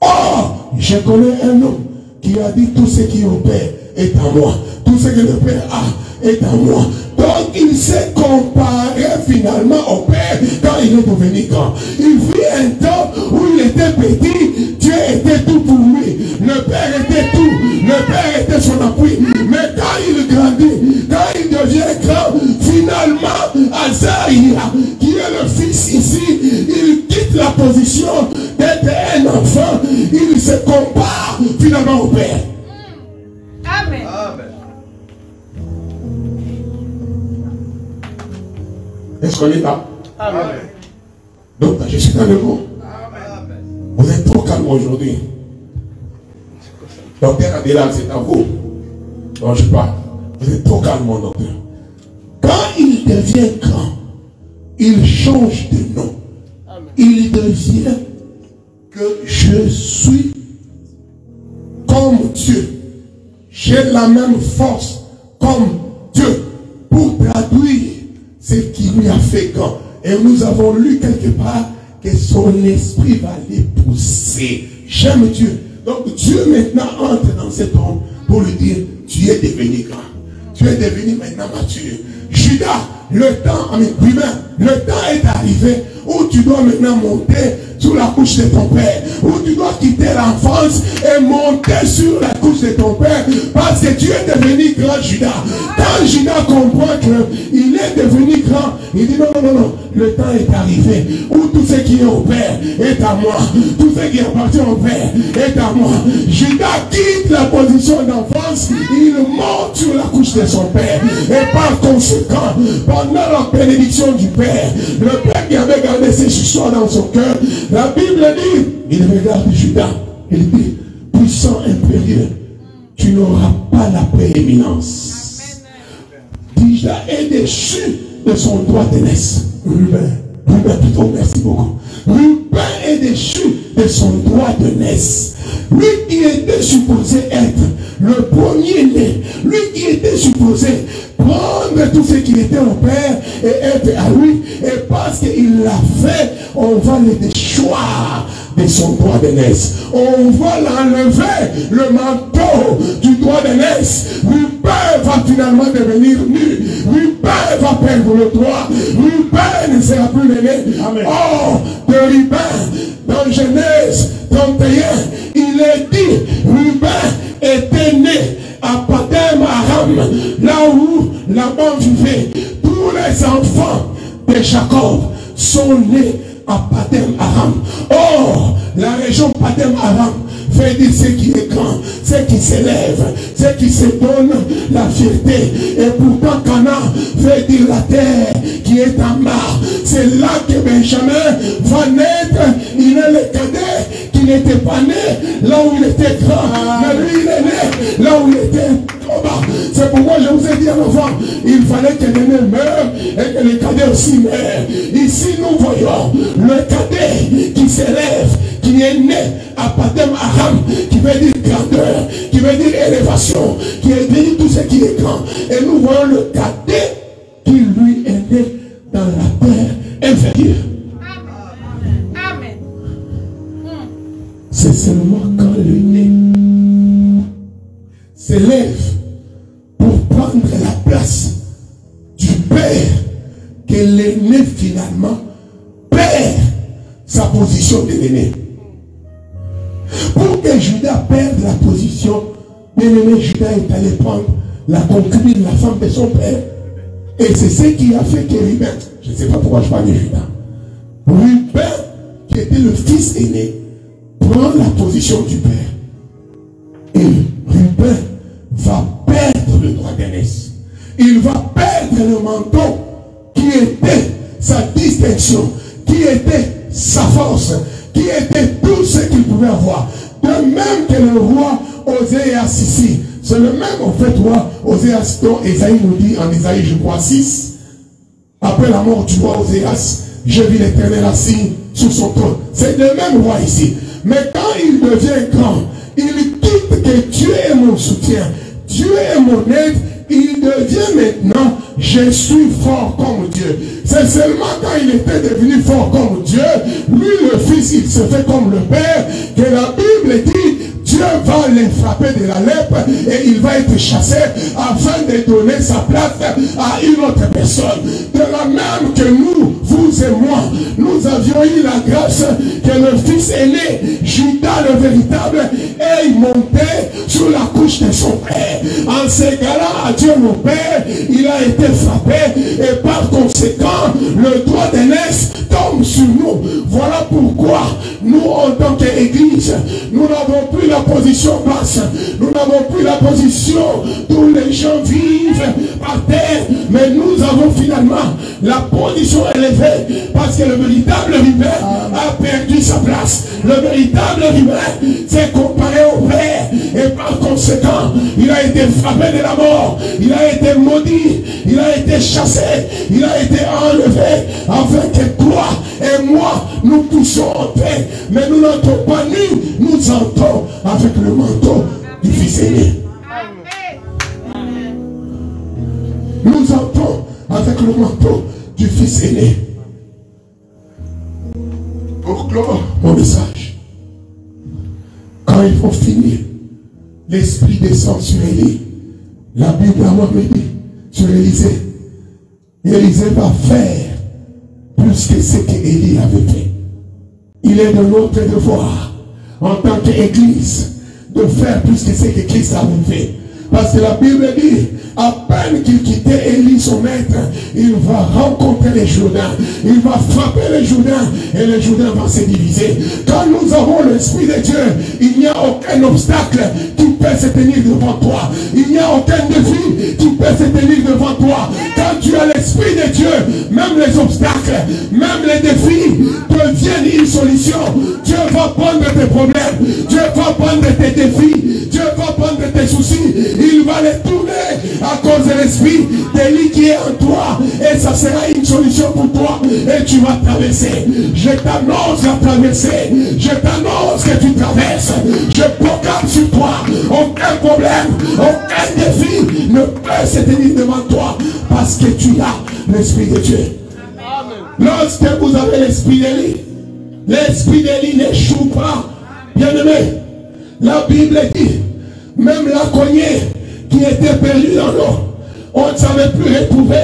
Or, je connais un homme qui a dit tout ce qui est au Père est à moi. Tout ce que le Père a est à moi. Donc il s'est comparé finalement au Père quand il est devenu grand. Il vit un temps où il était petit, Dieu était tout pour lui. Le Père était tout, le Père était son appui. Mais quand il grandit, quand il devient grand, finalement, Azaria, qui est le fils ici, il quitte la position d'être un enfant, il se compare finalement au Père. Amen. Amen. Est-ce qu'on est là? Amen. Donc, je suis dans le monde. Amen. Vous êtes trop calme aujourd'hui. Docteur Adela, c'est à vous. Non, je parle. Vous êtes trop calme, mon docteur. Quand il devient grand, il change de nom. Amen. Il devient que je suis comme Dieu. J'ai la même force comme Dieu pour traduire ce qui lui a fait grand. Et nous avons lu quelque part que son esprit va l'épouser. J'aime Dieu. Donc Dieu maintenant entre dans cet homme pour lui dire, tu es devenu grand. Tu es devenu maintenant mature. Judas, le temps est arrivé où tu dois maintenant monter sur la couche de ton père, où tu dois quitter l'enfance et monter sur la couche de ton père, parce que tu es devenu grand, Judas. Quand Judas comprend qu'il est devenu grand, il dit non, non, non, non, le temps est arrivé où tout ce qui est au père est à moi, tout ce qui appartient au père est à moi. Judas quitte la position d'enfance, il monte sur la couche de son père, et par conséquent, pendant la bénédiction du père, le père qui avait gardé ses histoires dans son cœur, la Bible dit, il regarde Judas, il dit, puissant impérieux, tu n'auras pas la prééminence. Judas est déchu de son droit d'aînesse. Ruben plutôt, merci beaucoup. Ruben est déchu de son droit d'aînesse. Lui qui était supposé être le premier-né, lui qui était supposé prendre tout ce qui était au père et être à lui, et parce qu'il l'a fait, on va le déchoir de son droit d'aînesse. On va l'enlever le manteau du droit d'aînesse. Ruben va finalement devenir nu. Ruben va perdre le droit. Ruben ne sera plus l'aîné. Or, de Ruben, dans Genèse 31, il est dit, Ruben était né à Padan Aram, là où Laban vivait. Tous les enfants de Jacob sont nés à Padan Aram. Or, la région Padan Aram fait dire ce qui est grand, ce qui s'élève, ce qui se donne la fierté. Et pourtant Canaan fait dire la terre qui est en bas. C'est là que Benjamin va naître. Il est le cadet qui n'était pas né là où il était grand. Mais lui il est né là où il était trop bas. C'est pourquoi je vous ai dit avant, il fallait que l'aîné meure et que le cadet aussi meure. Ici nous voyons le cadet qui s'élève, qui est né à Padan Aram, qui veut dire grandeur, qui veut dire élévation, qui veut dire tout ce qui est grand. Et nous voyons le cadet qui lui est né dans la terre inférieure. Amen. C'est seulement quand l'aîné s'élève pour prendre la place du père que l'aîné finalement perd sa position de l'aîné. Pour que Judas perde la position, bien-aimé, Judas est allé prendre la concubine, la femme de son père. Et c'est ce qui a fait que Ruben, je ne sais pas pourquoi je parle de Judas, Ruben, qui était le fils aîné, prend la position du père. Et Ruben va perdre le droit d'aînesse. Il va perdre le manteau qui était sa distinction, qui était sa force, qui était tout ce qu'il pouvait avoir. De même que le roi Oséas ici, c'est le même en fait roi Oséas dont Esaïe nous dit en Esaïe je crois 6, après la mort du roi Oséas, je vis l'Éternel assis sur son trône. C'est le même roi ici. Mais quand il devient grand, il quitte que Dieu est mon soutien, Dieu est mon aide, il devient maintenant, je suis fort comme Dieu. C'est seulement quand il était devenu fort comme Dieu, lui le Fils, il se fait comme le Père, que la Bible dit, Dieu va les frapper de la lèpre et il va être chassé afin de donner sa place à une autre personne. De la même que nous, vous et moi, nous avions eu la grâce que le Fils aîné, Judas le véritable, ait monté sur la couche de son Père. En ce cas-là, à Dieu mon Père, il a été frappé et par conséquent, le droit d'aînesse tombe sur nous. Voilà pourquoi nous, en tant qu'Église, nous n'avons plus la position basse, nous n'avons plus la position où les gens vivent par terre, mais nous avons finalement la position élevée parce que le véritable riverain a perdu sa place. Le véritable riverain s'est comparé au Père et par conséquent, il a été frappé de la mort, il a été maudit, il a été chassé, il a été enlevé afin que toi et moi nous puissions en paix. Mais nous n'entrons pas nus, nous entrons avec le manteau du Fils aîné. Nous entrons avec le manteau du Fils aîné. Pour clore mon message, quand il faut finir, l'Esprit descend sur Élie. La Bible a me dit sur Élisée. Élisée va faire plus que ce qu'Élie avait fait. Il est de notre devoir, en tant qu'Église, de faire plus que ce que Christ avait fait. Parce que la Bible dit, à peine qu'il quittait Élie, son maître, il va rencontrer les Jourdains. Il va frapper les Jourdains et les Jourdains vont se diviser. Quand nous avons l'Esprit de Dieu, il n'y a aucun obstacle qui peut se tenir devant toi. Il n'y a aucun défi qui peut se tenir devant toi. Quand tu as l'Esprit de Dieu, même les obstacles, même les défis deviennent une solution. Dieu va prendre tes problèmes, Dieu va prendre tes défis, Dieu va prendre tes soucis. Il va les tourner à cause de l'Esprit d'Élie qui est en toi. Et ça sera une solution pour toi. Et tu vas traverser. Je t'annonce la traversée. Je t'annonce que tu traverses. Je proclame sur toi. Aucun problème, aucun défi ne peut se tenir devant toi. Parce que tu as l'Esprit de Dieu. Lorsque vous avez l'Esprit d'Élie, l'Esprit d'Élie n'échoue pas. Bien-aimé, la Bible dit, même la cognée qui était perdue dans l'eau, on ne savait plus retrouver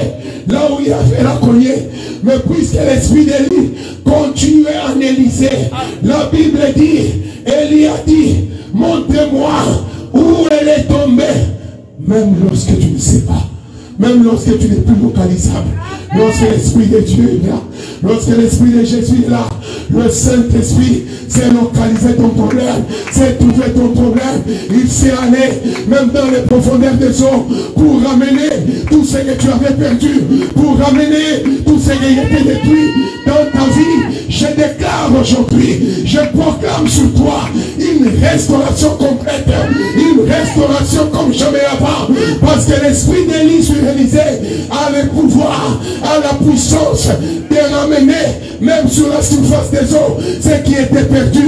là où il a fait la cognée. Mais puisque l'Esprit d'Élie continuait en Élysée, la Bible dit, Élie a dit, montrez-moi où elle est tombée. Même lorsque tu ne sais pas, même lorsque tu n'es plus localisable, lorsque l'Esprit de Dieu est là, lorsque l'Esprit de Jésus est là, le Saint-Esprit s'est localisé ton problème, s'est trouvé ton problème, il s'est allé même dans les profondeurs des eaux pour ramener tout ce que tu avais perdu, pour ramener tout ce qui était détruit dans ta vie. Je déclare aujourd'hui, je proclame sur toi une restauration complète, une restauration comme jamais avant, parce que l'Esprit d'Élie sur Élysée a le pouvoir, a la puissance de ramener même sur la surface des eaux ce qui était perdu,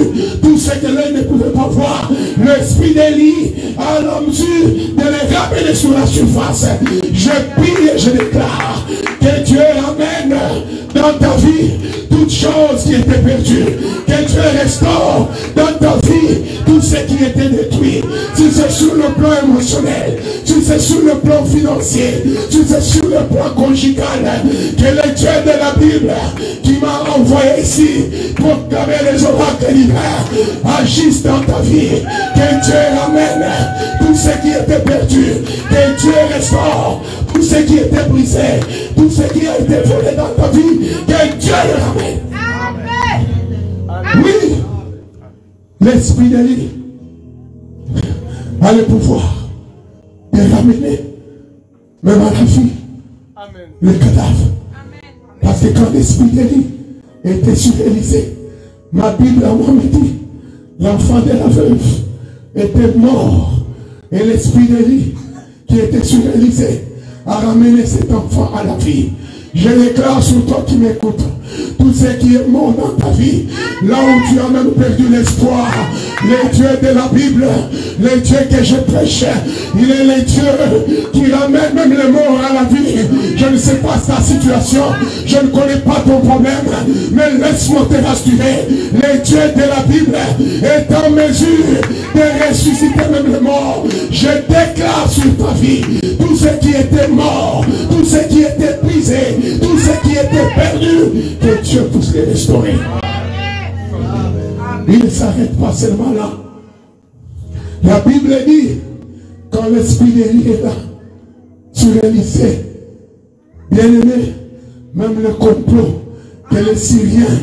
tout ce que l'œil ne pouvait pas voir. L'Esprit d'Élie a la mesure de les ramener sur la surface. Je prie et je déclare que Dieu ramène dans ta vie toutes choses qui étaient perdues, que Dieu restaure dans ta vie tout ce qui était détruit. Si c'est sur le plan émotionnel, si c'est sur le plan financier, si c'est sur le plan conjugal, que le Dieu de la Bible qui m'a envoyé ici pour proclamer les oracles d'hiver agisse dans ta vie, que Dieu ramène tout ce qui était perdu, que Dieu restaure tout ce qui était brisé, tout ce qui a été volé dans ta vie, que Dieu le ramène. Amen. Oui, l'Esprit d'Élie a le pouvoir de ramener même à la vie le cadavre. Parce que quand l'Esprit d'Élie était sur Élysée, Ma Bible à moi me dit, l'enfant de la veuve était mort. Et l'esprit d'Élie, qui était sur Élisée, a ramené cet enfant à la vie. Je déclare sur toi qui m'écoute, tout ce qui est mort dans ta vie, là où tu as même perdu l'espoir, les dieux de la Bible, les dieux que je prêche, il est les dieux qui ramènent même les morts à la vie. Je ne sais pas ta situation, je ne connais pas ton problème, mais laisse-moi te rassurer, les dieux de la Bible est en mesure de ressusciter même les morts. Je déclare sur ta vie, tout ce qui était mort, tout ce qui était brisé, tout ce qui était perdu, que Dieu puisse les restaurer. Il ne s'arrête pas seulement là. La Bible dit, quand l'esprit d'Élie est là, sur Élisée, bien aimé, même le complot que les Syriens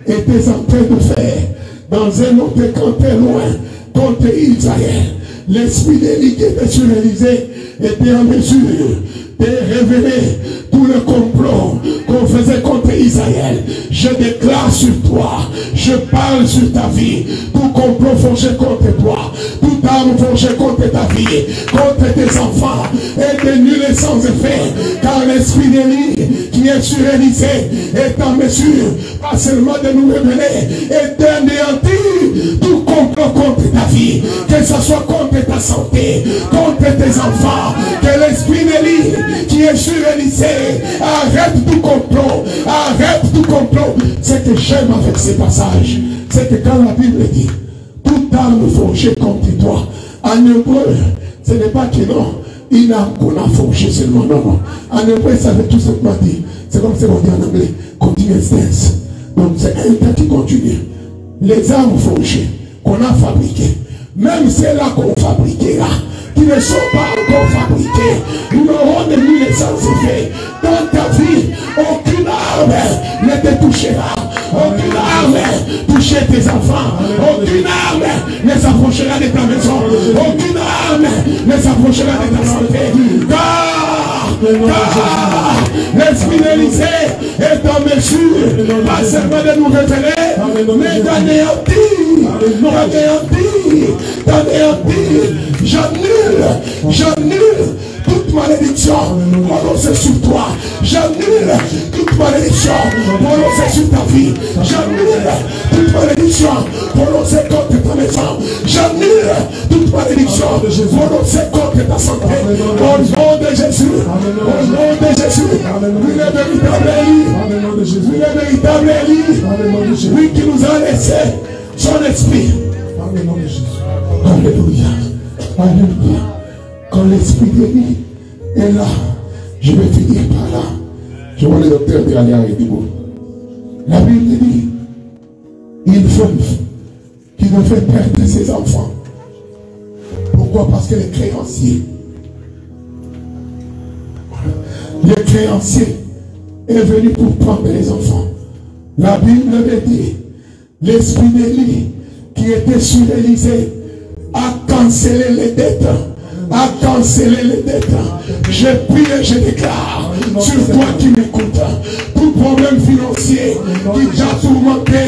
étaient en train de faire dans un autre canton loin contre Israël, l'esprit d'Élie qui était sur Élisée était en mesure de révéler tout le complot qu'on faisait contre Israël. Je déclare sur toi, je parle sur ta vie, tout complot forgé contre toi, toute arme forgée contre ta vie, contre tes enfants, est de nul et sans effet, car l'esprit d'Élie qui est sur Élisée est en mesure, pas seulement de nous révéler, et d'anéantir tout complot contre ta vie, que ce soit contre ta santé, contre tes enfants, que l'esprit d'Élie qui est sur Élisée, arrête tout complot, arrête tout complot. Ce que j'aime avec ces passages, c'est que quand la Bible dit, toute arme forgée contre toi, en hébreu, ce n'est pas que non, une arme qu'on a forgée seulement, non, non. En hébreu, ça veut tout simplement dire, c'est comme c'est qu'on dit en anglais, continuous tense. Donc c'est un temps qui continue. Les armes forgées qu'on a fabriquées, même celles-là qu'on fabriquera, qui ne sont pas encore fabriqués, nous n'aurons de nul et sans effet. Dans ta vie, aucune arme ne te touchera. Aucune arme touchera tes enfants. Aucune arme ne s'approchera de ta maison. Aucune arme ne s'approchera de ta santé. Car l'esprit d'Élisée est en mesure, pas seulement de nous révéler, mais d'anéantir. J'annule toute malédiction prononcée sur toi. J'annule toute malédiction prononcée sur ta vie. J'annule toute malédiction prononcée contre ta maison. J'annule toute malédiction prononcée contre ta santé. Au nom de Jésus. Au nom de Jésus. Lui le véritable Élie. Lui le véritable Élie. Lui qui nous a laissé son esprit. Alléluia. Alléluia. Quand l'esprit d'Élie est là, je vais finir par là. Je vois le docteur de aller avec vous. La Bible dit, une femme qui ne fait perdre ses enfants. Pourquoi? Parce que les créanciers est venu pour prendre les enfants. La Bible dit, l'esprit d'Élie qui était sur Élisée a cancellé les dettes. A cancellé les dettes. Je prie et je déclare sur toi qui m'écoute, tout problème financier qui t'a tourmenté,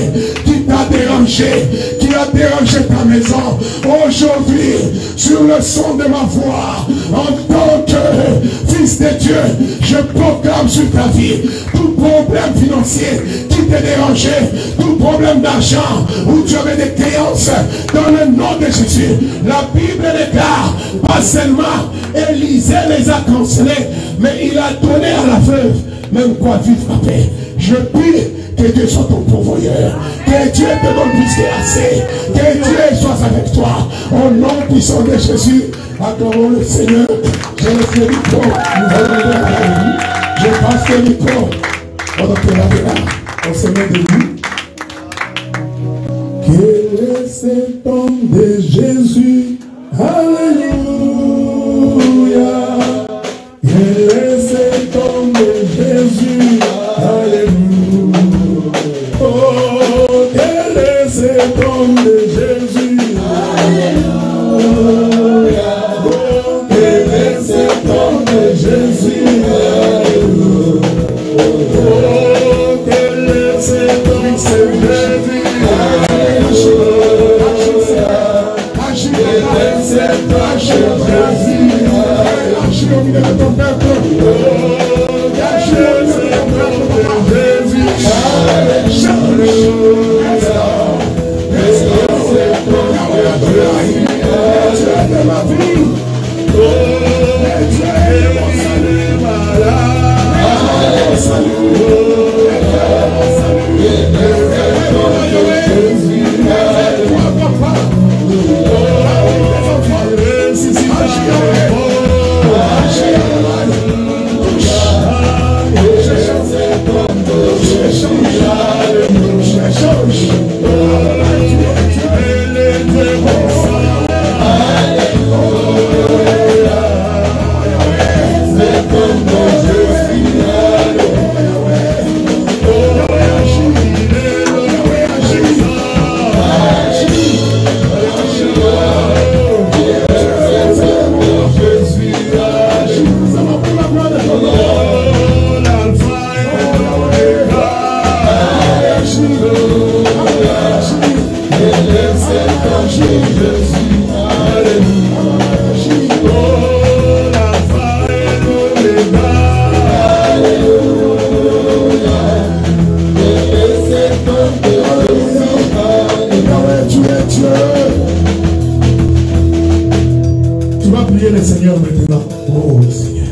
qui t'a dérangé, qui a dérangé ta maison, aujourd'hui, sur le son de ma voix, en tant que fils de Dieu, je proclame sur ta vie, tout problème financier qui t'a dérangé, tout problème d'argent, où tu avais des créances, dans le nom de Jésus, la Bible déclare, pas seulement Élisée les a cancellés, mais il a donné à la veuve même quoi vivre la paix. Je prie que Dieu soit ton pourvoyeur, que Dieu te donne plus que assez, que Dieu soit avec toi, au nom puissant de Jésus. Acclamons le Seigneur. Je laisse le micro, je passe le micro au docteur Lavera, au Seigneur de vous. Quel est cet homme de Jésus? Alléluia. Quel est cet homme de Jésus? Alléluia. Oh, quel est cet homme de Jésus? Alléluia. Oh, quel est cet homme de Jésus? Alléluia. Oh, quel est cet homme de Jésus? agis au milieu de ton peuple. Agis au milieu de ton peuple, Jésus. Tu vas prier le Seigneur maintenant. Oh Seigneur.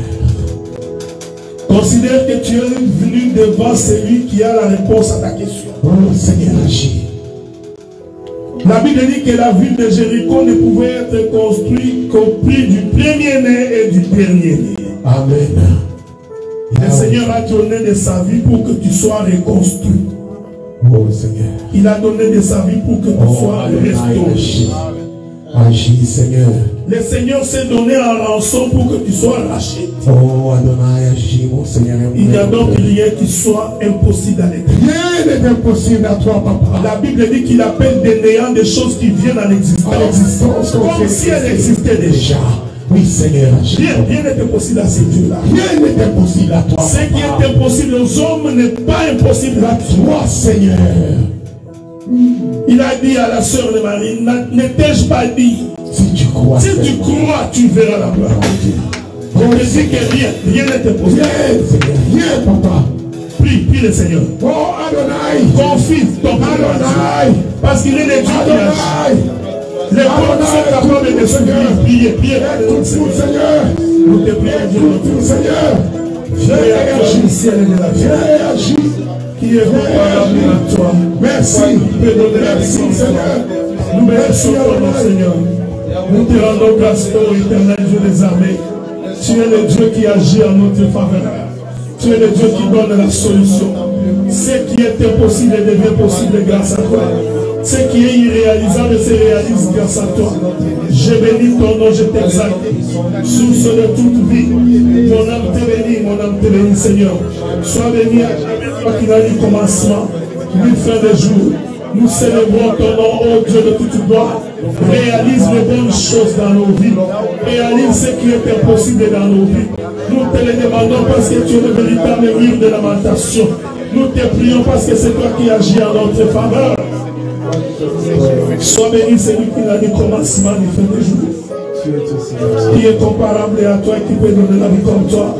Considère que tu es venu devant celui qui a la réponse à ta question. Oh Seigneur, agis. La Bible dit que la ville de Jéricho ne pouvait être construite qu'au prix du premier-né et du dernier-né. Amen. Le Seigneur a donné de sa vie pour que tu sois reconstruit. Oh Seigneur. Il a donné de sa vie pour que tu sois restauré. Agis, Seigneur. Le Seigneur s'est donné en rançon pour que tu sois racheté. Oh Adonai, agis, mon Seigneur. Il n'y a donc rien qui soit impossible à l'éternel. Rien n'est impossible à toi, papa. La Bible dit qu'il appelle des néants des choses qui viennent à l'existence. Comme si elles existaient déjà. Oui, Seigneur, agis. Rien n'est impossible à ces dieux-là. Rien n'est impossible à toi, Ce qui est impossible aux hommes n'est pas impossible à toi, Seigneur. Il a dit à la sœur de Marie, n'étais-je pas dit, si tu crois, si tu crois, tu verras la gloire de Dieu. Je te dis que rien n'est impossible. Rien, papa. Prie le Seigneur. Oh Adonai. Confie ton Adonai. Parce qu'il est le Dieu qui agit. Les pauvres sont capables de se prier. Seigneur. Nous te prions, Dieu, Seigneur. Viens agir du ciel et de la terre. Viens agir. Qui est comparable à toi. Merci. Merci, Seigneur. Nous bénissons ton nom, Seigneur. Nous te rendons grâce, ô éternel Dieu des armées. Tu es le Dieu qui agit en notre faveur. Tu es le Dieu qui donne la solution. Ce qui est impossible devient possible grâce à toi. Ce qui est irréalisable se réalise grâce à toi. Je bénis ton nom, je t'exalte. Source de toute vie. Mon âme te bénit, Seigneur. Sois béni à jamais, toi qui n'as ni commencement, ni fin de jour. Nous célébrons ton nom, ô Dieu de toute gloire. Réalise les bonnes choses dans nos vies. Réalise ce qui est impossible dans nos vies. Nous te le demandons parce que tu es le véritable livre de lamentation. Nous te prions parce que c'est toi qui agis en notre faveur. Sois béni celui qui n'a ni commencement ni fin de jour. Qui est comparable à toi et qui peut donner la vie comme toi.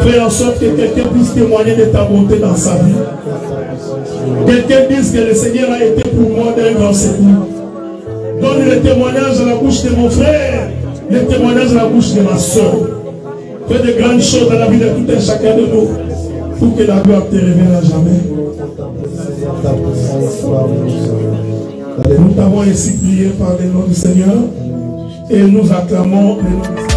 Fais en sorte que quelqu'un puisse témoigner de ta bonté dans sa vie. Quelqu'un dise que le Seigneur a été pour moi d'un grand secours. Donne le témoignage à la bouche de mon frère, le témoignage à la bouche de ma soeur. Fais de grandes choses dans la vie de tout un chacun de nous pour que la gloire te revienne à jamais. Nous t'avons ainsi prié par le nom du Seigneur et nous acclamons le nom du Seigneur.